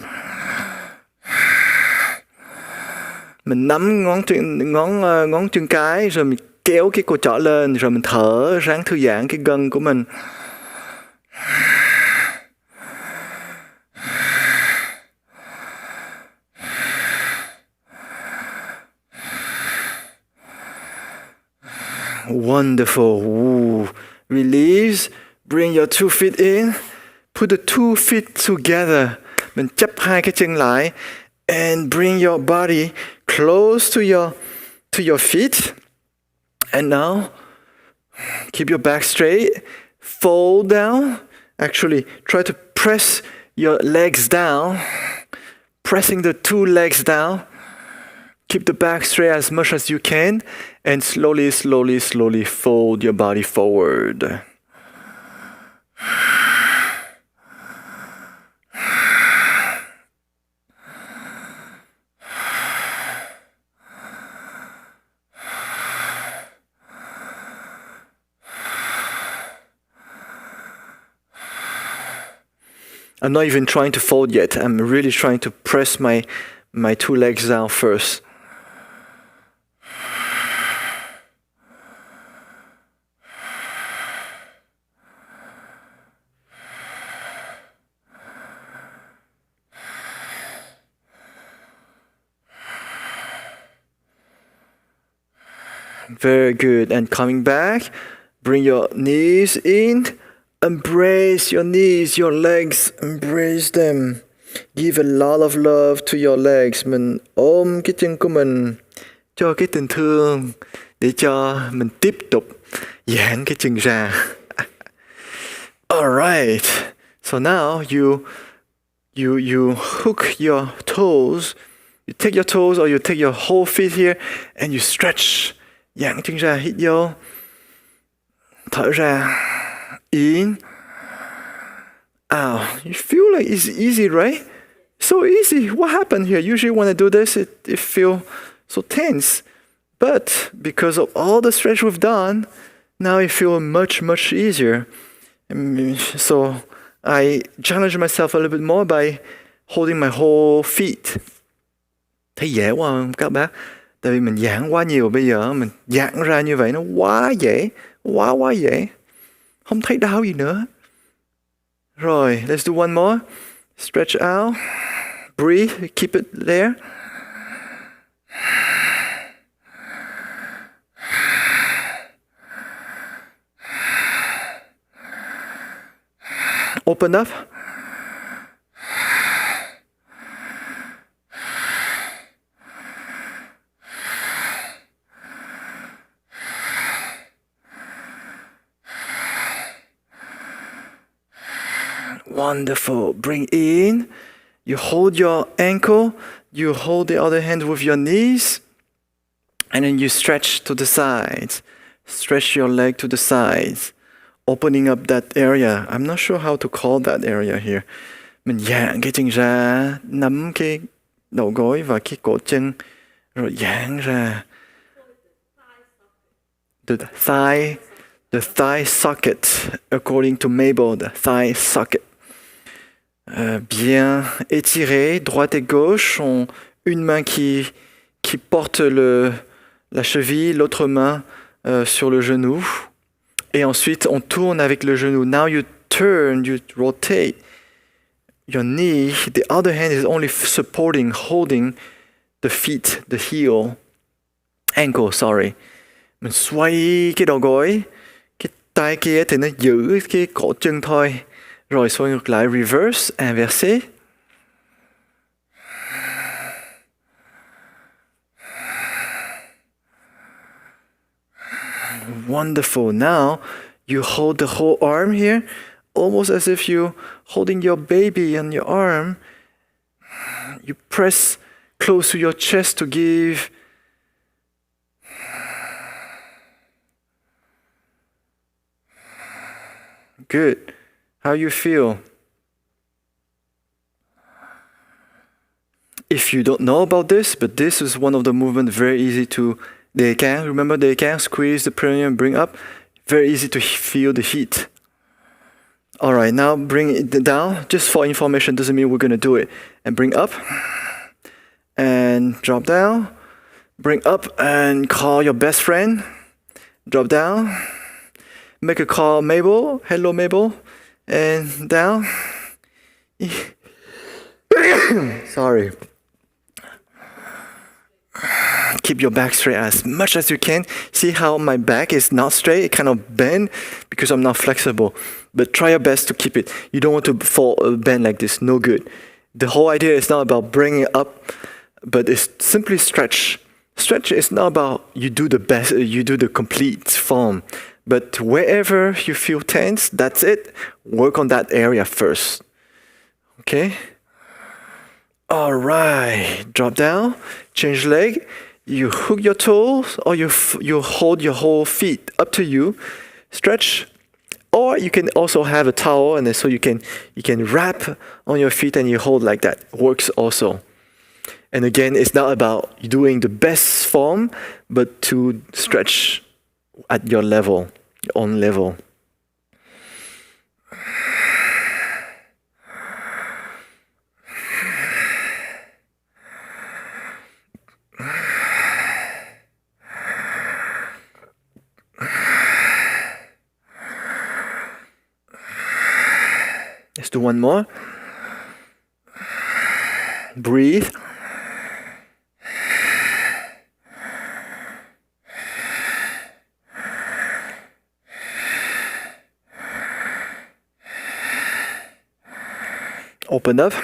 Mình nắm ngón chân cái rồi mình kéo cái cổ trỏ lên rồi mình thở ráng thư giãn cái gân của mình. Wonderful. Ooh. Release. Bring your 2 feet in. Put the 2 feet together. Mình chấp 2 cái chân lại. And bring your body close to your feet. And now, keep your back straight. Fold down. Actually, try to press your legs down. Pressing the 2 legs down. Keep the back straight as much as you can. And slowly fold your body forward. I'm not even trying to fold yet. I'm really trying to press my 2 legs down first. Very good. And coming back, bring your knees in. Embrace your knees, your legs, embrace them. Give a lot of love to your legs. Mình ôm cái chân của mình cho cái tình thương để cho mình tiếp tục giãn cái chân ra. Alright. So now you you hook your toes. You take your toes or you take your whole feet here and you stretch. Giãn chân ra, hít vô. Thở ra. In. Out. You feel like it's easy, right? So easy. What happened here? Usually when I do this, it feels so tense. But because of all the stretch we've done, now it feels much, much easier. So I challenge myself a little bit more by holding my whole feet. Thấy dễ quá không các bác? Tại vì mình giãn quá nhiều, bây giờ mình giãn ra như vậy nó quá dễ, quá dễ. Không thấy đau gì nữa. Rồi, let's do one more. Stretch out. Breathe, keep it there. Open up. Wonderful. Bring in. You hold your ankle. You hold the other hand with your knees. And then you stretch to the sides. Stretch your leg to the sides. Opening up that area. I'm not sure how to call that area here. Mình giãn cái chân ra. Nắm cái đầu gối và cái cổ chân. Rồi giãn ra. The thigh socket. According to Mabel, the thigh socket. Bien étiré, droite et gauche, une main qui porte la cheville, l'autre main sur le genou. Et ensuite, on tourne avec le genou. Now you turn, you rotate your knee. The other hand is only supporting, holding the feet, the heel, ankle, sorry. Mình xoay cái đầu gối, cái tay kia thì nó giữ cái cổ chân thôi. Rồi xoay ngược lại, reverse, inversé. Wonderful. Now you hold the whole arm here, almost as if you're holding your baby on your arm. You press close to your chest to give good. How you feel? If you don't know about this, but this is one of the movements very easy to décan. Remember décan? Squeeze the perineum, bring up. Very easy to feel the heat. All right, now bring it down. Just for information, doesn't mean we're going to do it. And bring up. And drop down. Bring up and call your best friend. Drop down. Make a call, Mabel. Hello, Mabel. And down. Sorry. Keep your back straight as much as you can. See how my back is not straight? It kind of bend because I'm not flexible. But try your best to keep it. You don't want to fall bend like this. No good. The whole idea is not about bringing it up, but it's simply stretch. Stretch is not about you do the best, you do the complete form. But wherever you feel tense, that's it. Work on that area first. Okay? All right. Drop down. Change leg. You hook your toes or you hold your whole feet. Up to you. Stretch. Or you can also have a towel and so you can wrap on your feet and you hold like that. Works also. And again, it's not about doing the best form, but to stretch at your level, your own level. Let's do one more. Breathe. Open up.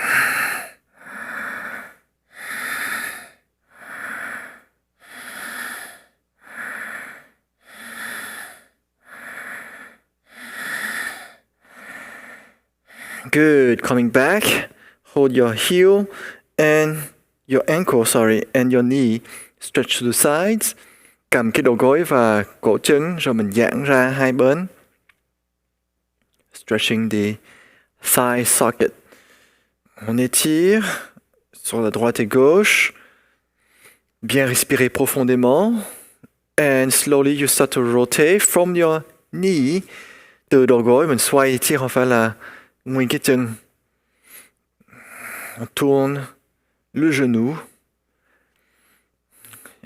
Good. Coming back. hold your heel and your ankle, and your knee. Stretch to the sides. Cầm cái đầu gối và cổ chân rồi mình giãn ra hai bên. Stretching the thigh socket. On étire sur la droite et gauche. Bien respirer profondément. And slowly you start to rotate from your knee. Từ đầu gối mình xoay chia không phải là nguyên cái chân. On tourne le genou.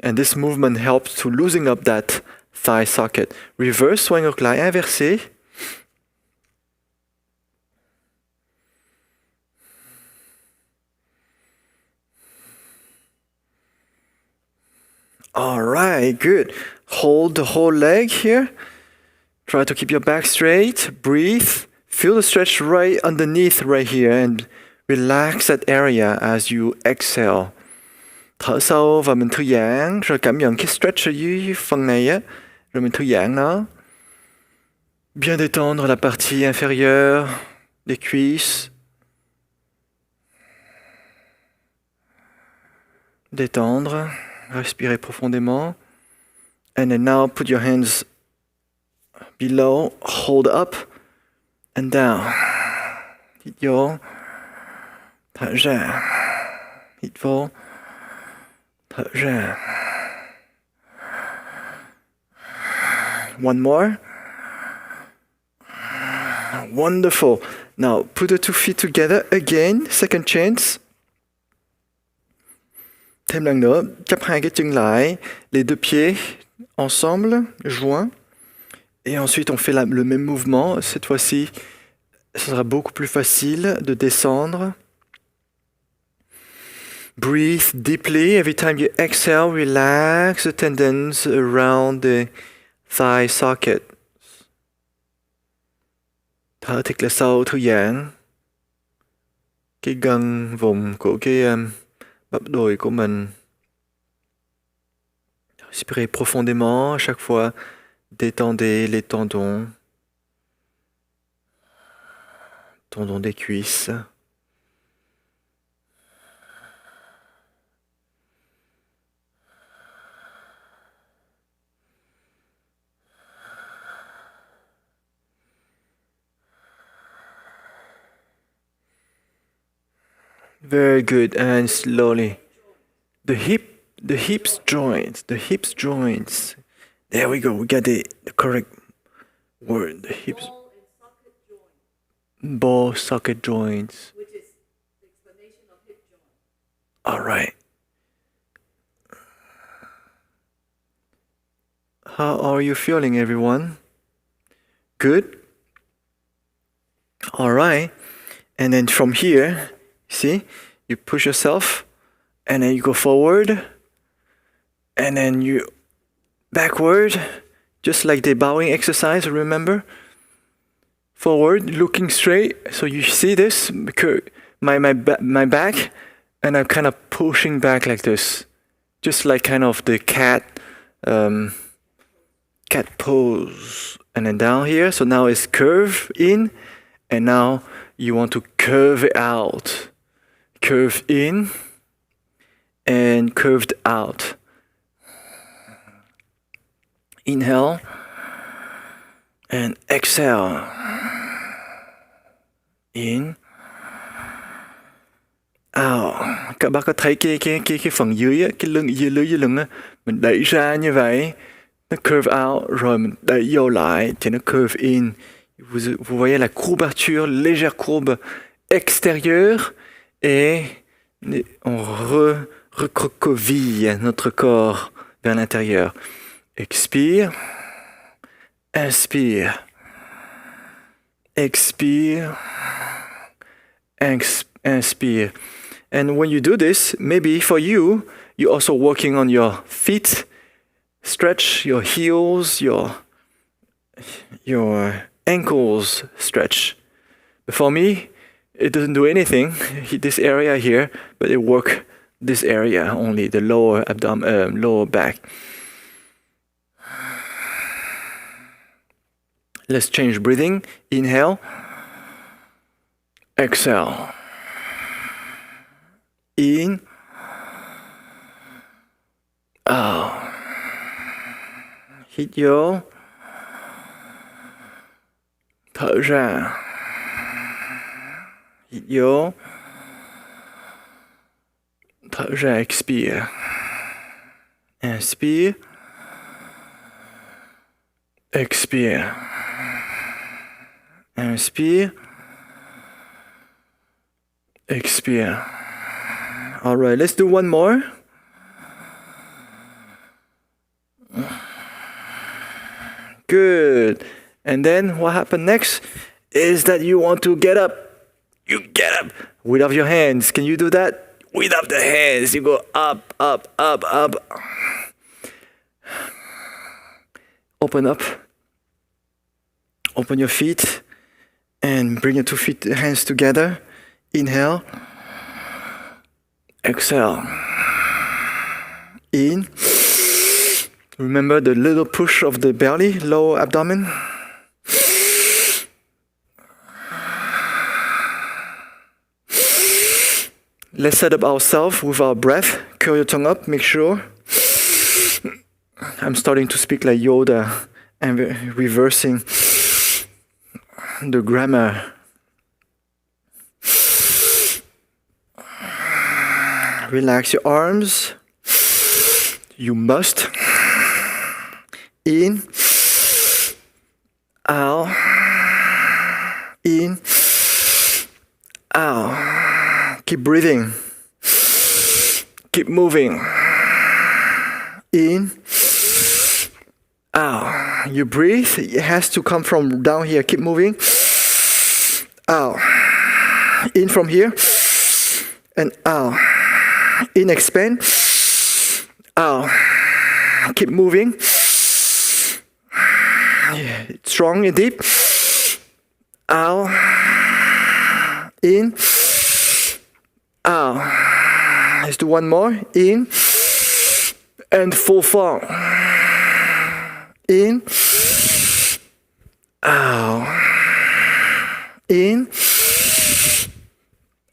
And this movement helps to loosen up that thigh socket. Reverse, xoay ngược lại, inversé. All right, good. Hold the whole leg here. Try to keep your back straight. Breathe. Feel the stretch right underneath right here and relax that area as you exhale. Thở sâu và mình thư giãn rồi cảm nhận cái stretch ở dưới phần này á, rồi mình thư giãn nó. Bien détendre la partie inférieure des cuisses. Détendre, respirer profondément. And then now put your hands below, hold up and down. Hít vô, thở ra. Hít vô, thở ra. One more. Wonderful. Now put the 2 feet together again. Second chance. Thêm lần nữa, chắp hai cái chân lại, les deux pieds ensemble, joints. Et ensuite, on fait le même mouvement. Cette fois-ci, ce sera beaucoup plus facile de descendre. Breathe deeply. Every time you exhale, relax the tendons around the thigh socket. Thở thật là sâu, thư giãn. Cái gân vùng của cái bắp đùi của mình. Respirez profondément à chaque fois. Détendez les tendons. Tendons des cuisses. Very good, and slowly. The hips joints. There we go. We got the correct word. The hips. Ball socket joints. Which is the explanation of hip joint. All right. How are you feeling, everyone? Good? All right. And then from here, see, you push yourself, and then you go forward, and then you backward, just like the bowing exercise, remember? Forward, looking straight. So you see this, my back, and I'm kind of pushing back like this, just like kind of the cat pose. And then down here, so now it's curve in, and now you want to curve it out. Curve in and curved out. Inhale and exhale. In, out. Các bác có thấy cái phần dưới á, cái lưng dưới lưng á, mình đẩy ra như vậy, nó curve out rồi mình đẩy vô lại thì nó curve in. Vous voyez la courbature, légère courbe extérieure et on recroqueville notre corps vers l'intérieur. Expire, inspire, expire, inspire. And when you do this, maybe for you, you're also working on your feet. Stretch your heels, your ankles stretch. But for me, it doesn't do anything, this area here, but it work this area only, the lower lower back. Let's change breathing. Inhale, exhale. In. Out. Hít vô. Thở ra. Hít vô. Thở ra, expire. Inspire. Expire. Inspire. Expire. All right, let's do one more. Good. And then what happened next is that you want to get up. You get up without your hands. Can you do that? Without the hands. You go up, up, up, up. Open up. Open your feet and bring your 2 feet, hands together. Inhale. Exhale. In. Remember the little push of the belly, lower abdomen. Let's set up ourselves with our breath. Curl your tongue up, make sure. I'm starting to speak like Yoda and reversing the grammar. Relax your arms. You must. In. Out. In. Out. Keep breathing. Keep moving. In. Out. You breathe. It has to come from down here. Keep moving. Out. In from here. And out. In, expand. Out. Keep moving. Yeah. Strong and deep. Out. In. Out. Let's do one more. In. And full fall. In. Out. In.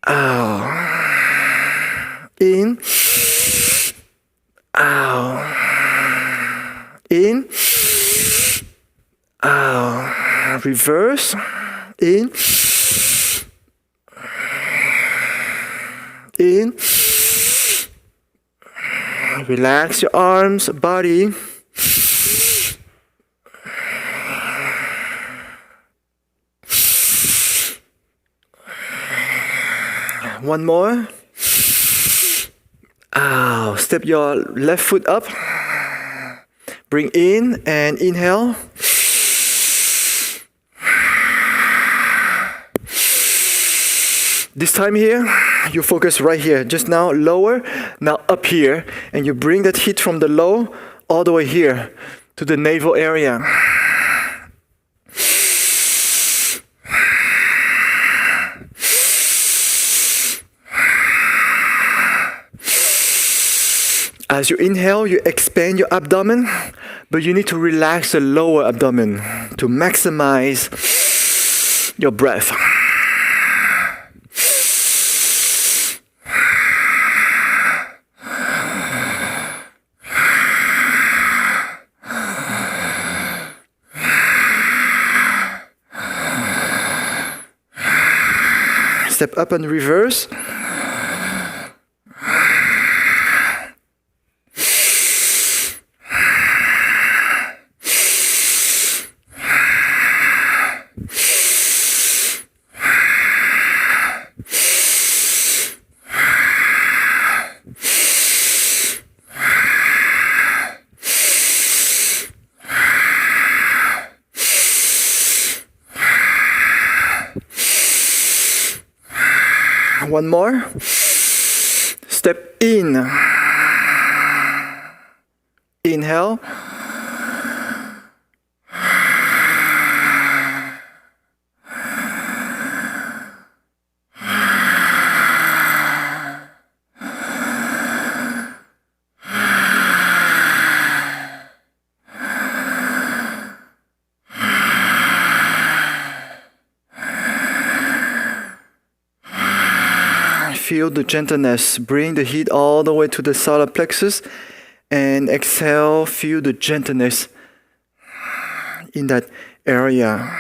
Out. In. Out. In. Out. Reverse. In. In. Relax your arms, body. One more. Out. Step your left foot up. Bring in and inhale. This time here, you focus right here. Just now lower, now up here. And you bring that heat from the low all the way here to the navel area. As you inhale, you expand your abdomen, but you need to relax the lower abdomen to maximize your breath. Step up and reverse. One more. Step in. Inhale. feel the gentleness. Bring the heat all the way to the solar plexus. And exhale, feel the gentleness in that area.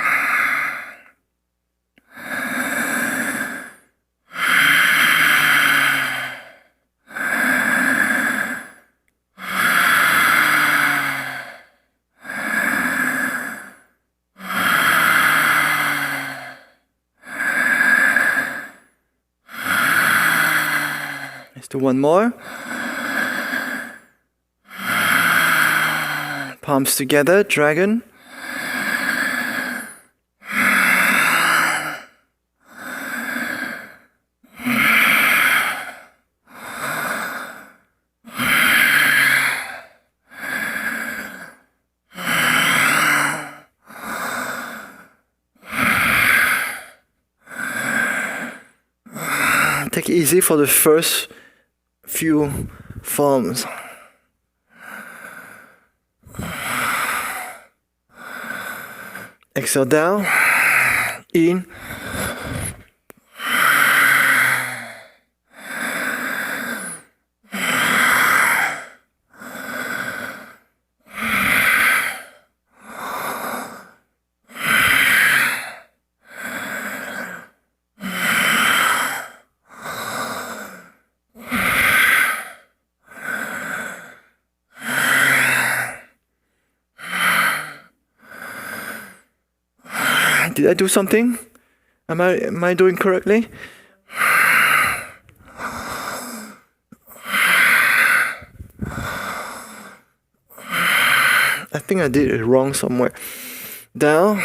Let's do one more. Palms together, dragon. Take it easy for the first few forms. Exhale down, in. Did I do something? Am I doing correctly? I think I did it wrong somewhere. Down.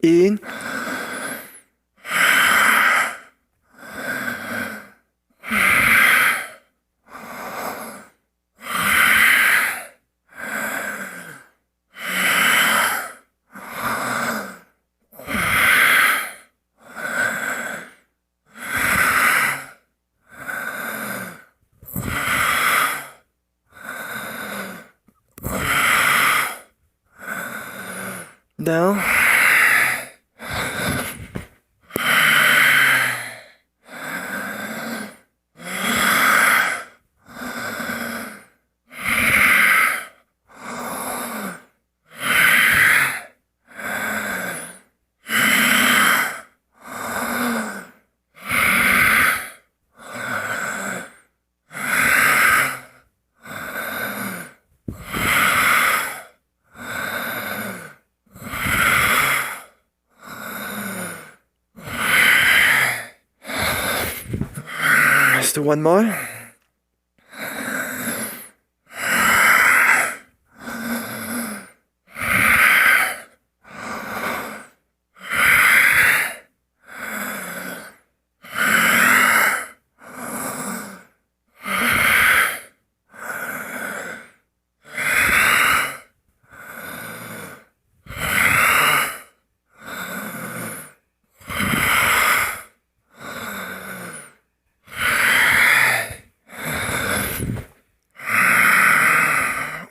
In. Down. Let's do one more.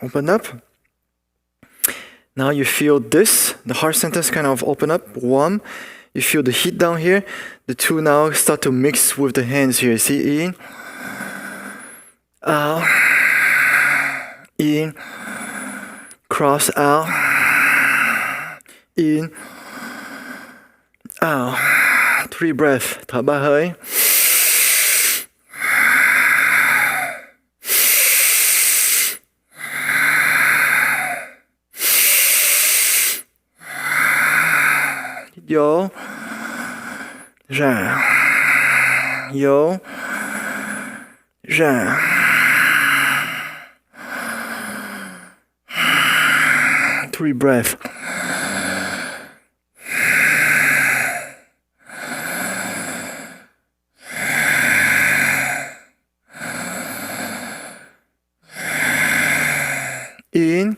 Open up. Now you feel this, the heart centers kind of open up, warm. You feel the heat down here. The two now start to mix with the hands here. See, in, out, in, cross out, in, out. 3 breaths. Thở 3 hơi. Vô, ra, vô, ra. Three breaths. In.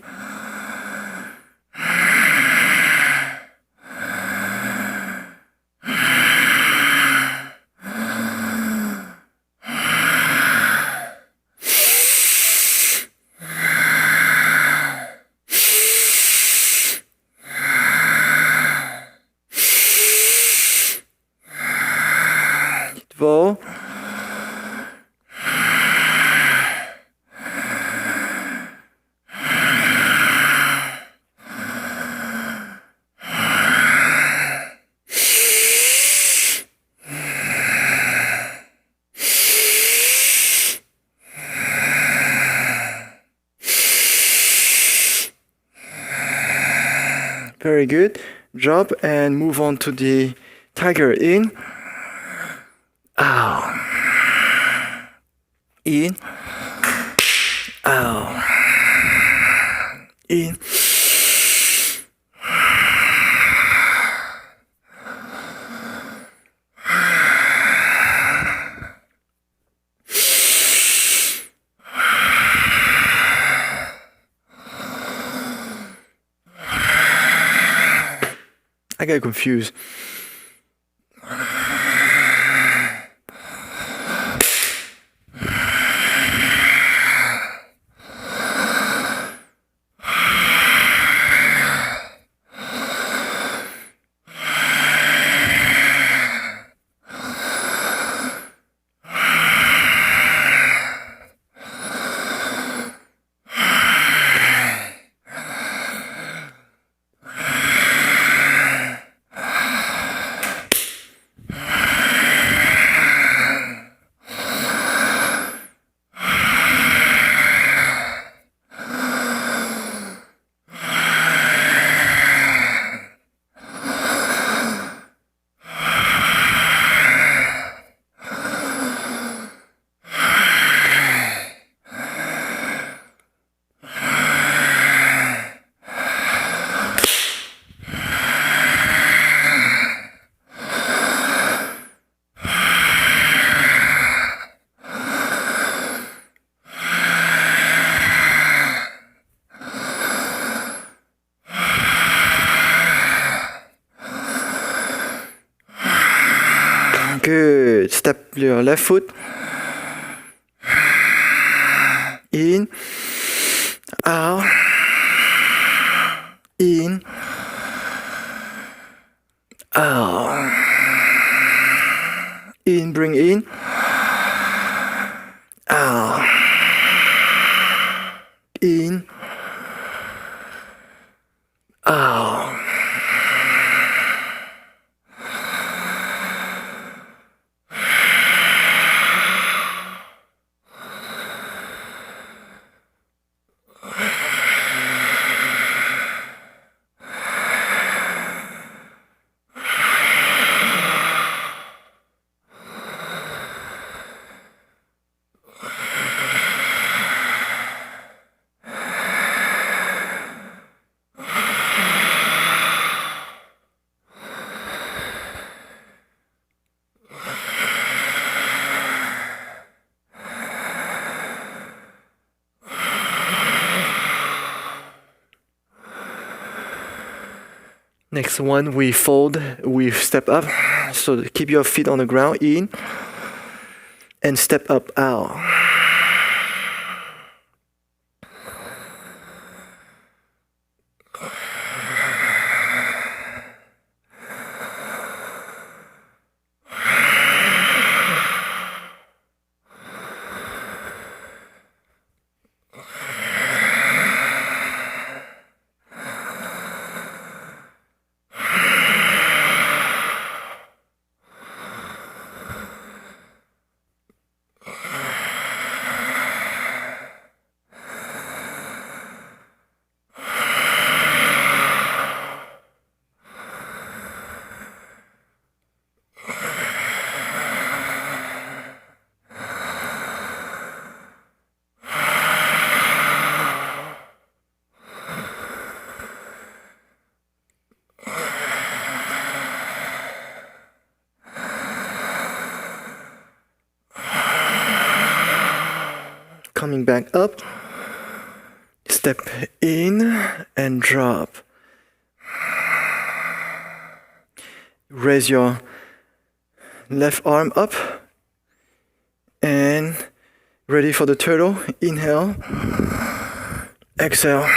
4. Very good. Drop and move on to the tiger. In. Out. In. Out. In. I got confused. Good. Step your left foot. In. Out. In. Out. In. Bring in. Out. In. Out. Next one, we fold, we step up. So keep your feet on the ground, in, and step up, out. Coming back up, step in and drop. Raise your left arm up and ready for the turtle. Inhale, exhale.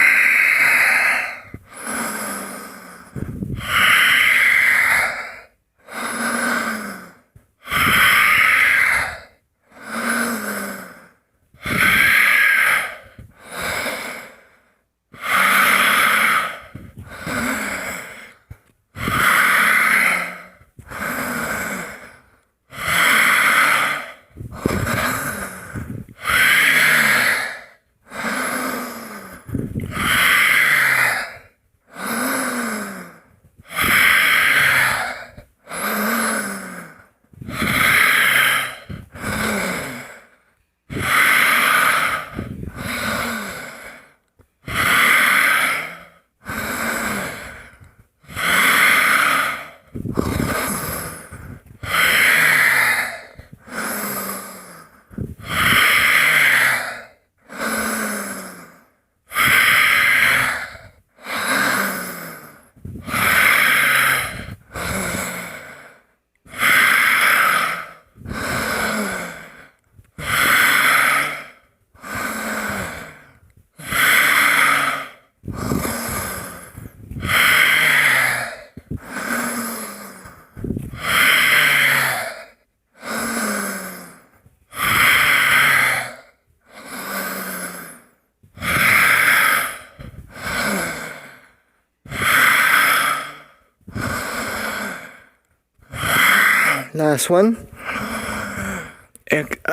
Last one.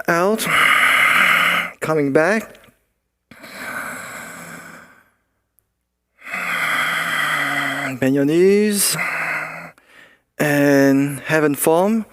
Out. Coming back. Bend your knees. And heaven form.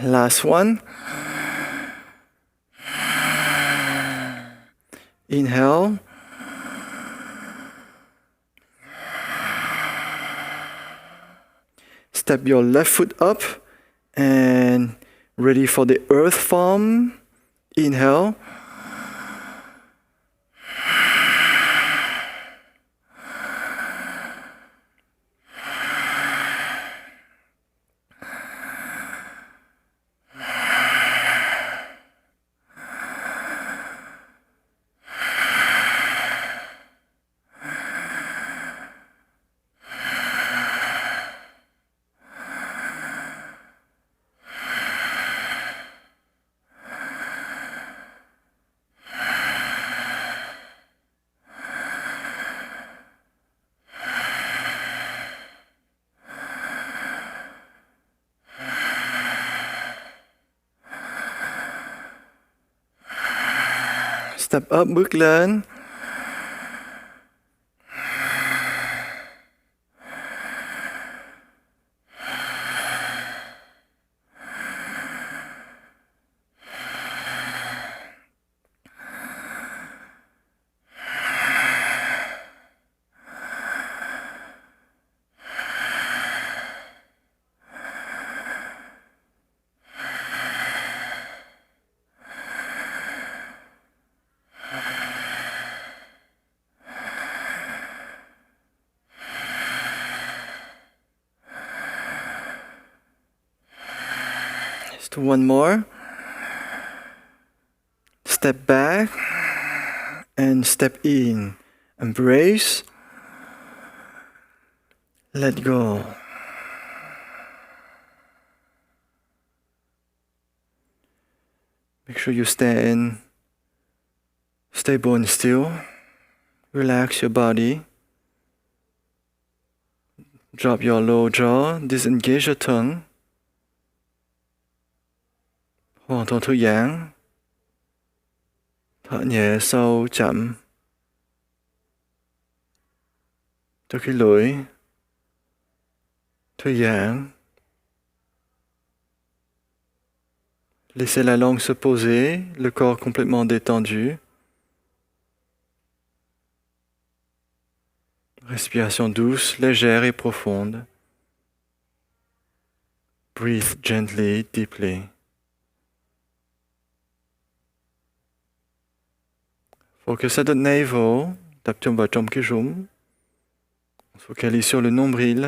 Last one. Inhale. Step your left foot up and ready for the earth form. Inhale. Step up, bước lên. Just one more. Step back and step in. Embrace. Let go. Make sure you stand stable and still. Relax your body. Drop your lower jaw. Disengage your tongue. Hoàn toàn thư giãn. Thở nhẹ sâu chậm. Cho khí lưỡi thư giãn. Laissez la langue se poser, le corps complètement détendu. Respiration douce, légère et profonde. Breathe gently, deeply. Focus at the navel, tập trung vào trong cái rũng. On se focalise sur le nombril.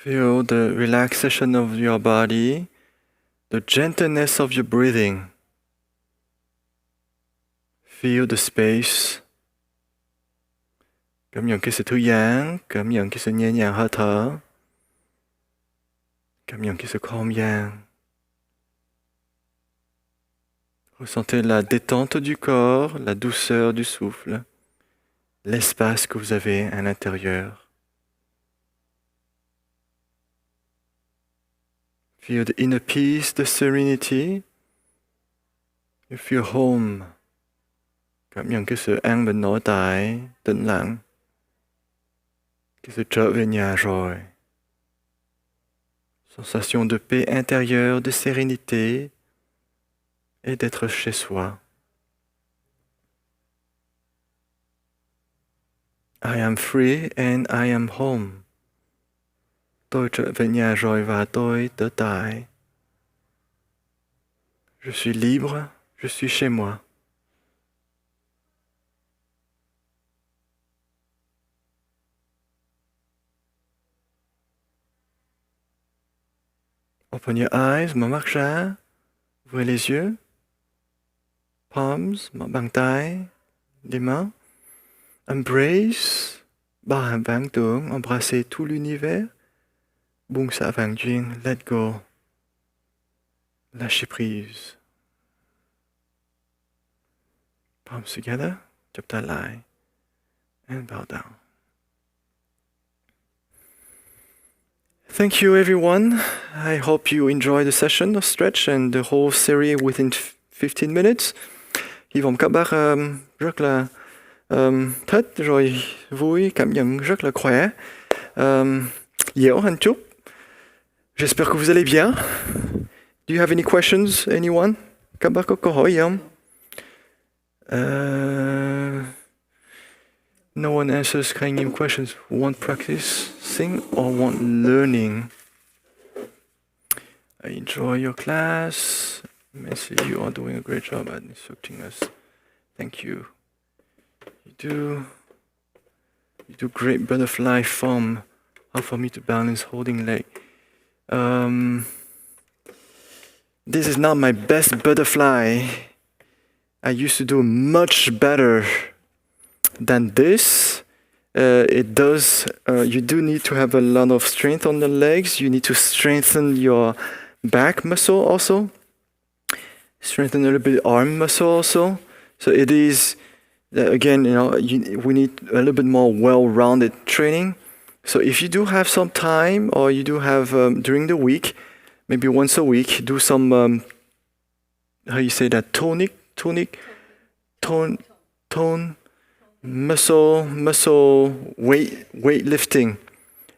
Feel the relaxation of your body, the gentleness of your breathing. Feel the space. Cảm nhận cái sự thư giãn, cảm nhận cái sự nhẹ nhàng hơi thở. Cảm nhận cái sự không gian. Ressentez la détente du corps, la douceur du souffle, l'espace que vous avez à l'intérieur. Feel the inner peace, the serenity. You feel home. Cảm nhận cái sự an bình nội tại, tĩnh lặng. Cái sự trở về nhà rồi. Sensation de paix intérieure, de sérénité et d'être chez soi. I am free and I am home. Tôi trở về nhà rồi và tôi tự tại. Je suis libre, je suis chez moi. Open your eyes, mở mắt ra. Ouvrez les yeux. Palms, mở bàn tay, les mains. Embrace, bao hàm vạn tưởng, embrasser tout l'univers. Buông xả vạn duyên, let go. Lâcher prise. Palms together, chắp tay lại. And bow down. Thank you everyone. I hope you enjoy the session of stretch and the whole series within 15 minutes. Hy vọng các bác rất là thích rồi vui, cảm nhận rất là khỏe, dẻo hơn chút. J'espère que vous allez bien. Do you have any questions, anyone? Các bác có câu hỏi gì không? No one answers khái niệm questions. Want practicing or want learning? I enjoy your class. Messi, you are doing a great job at instructing us. Thank you. You do great butterfly form. How for me to balance holding leg. This is not my best butterfly. I used to do much better than this. It does. You do need to have a lot of strength on the legs. You need to strengthen your back muscle also. Strengthen a little bit arm muscle also. So it is. Again, we need a little bit more well-rounded training. So if you do have some time, or you do have during the week, maybe once a week, do some how you say that, tone, muscle weightlifting,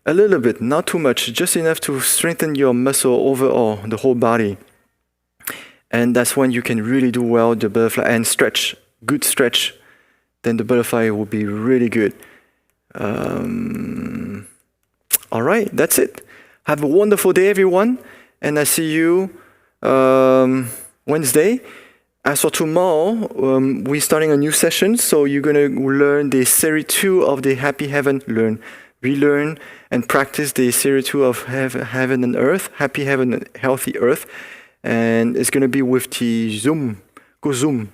a little bit, not too much, just enough to strengthen your muscle overall, the whole body. And that's when you can really do well the butterfly and stretch, good stretch. Then the butterfly will be really good. All right, that's it. Have a wonderful day, everyone. And I see you Wednesday. As for tomorrow, we're starting a new session. So you're going to learn the Series 2 of the Happy Heaven. Relearn and practice the Series 2 of Heaven and Earth. Happy Heaven and Healthy Earth. And it's going to be with the Zoom. Go Zoom.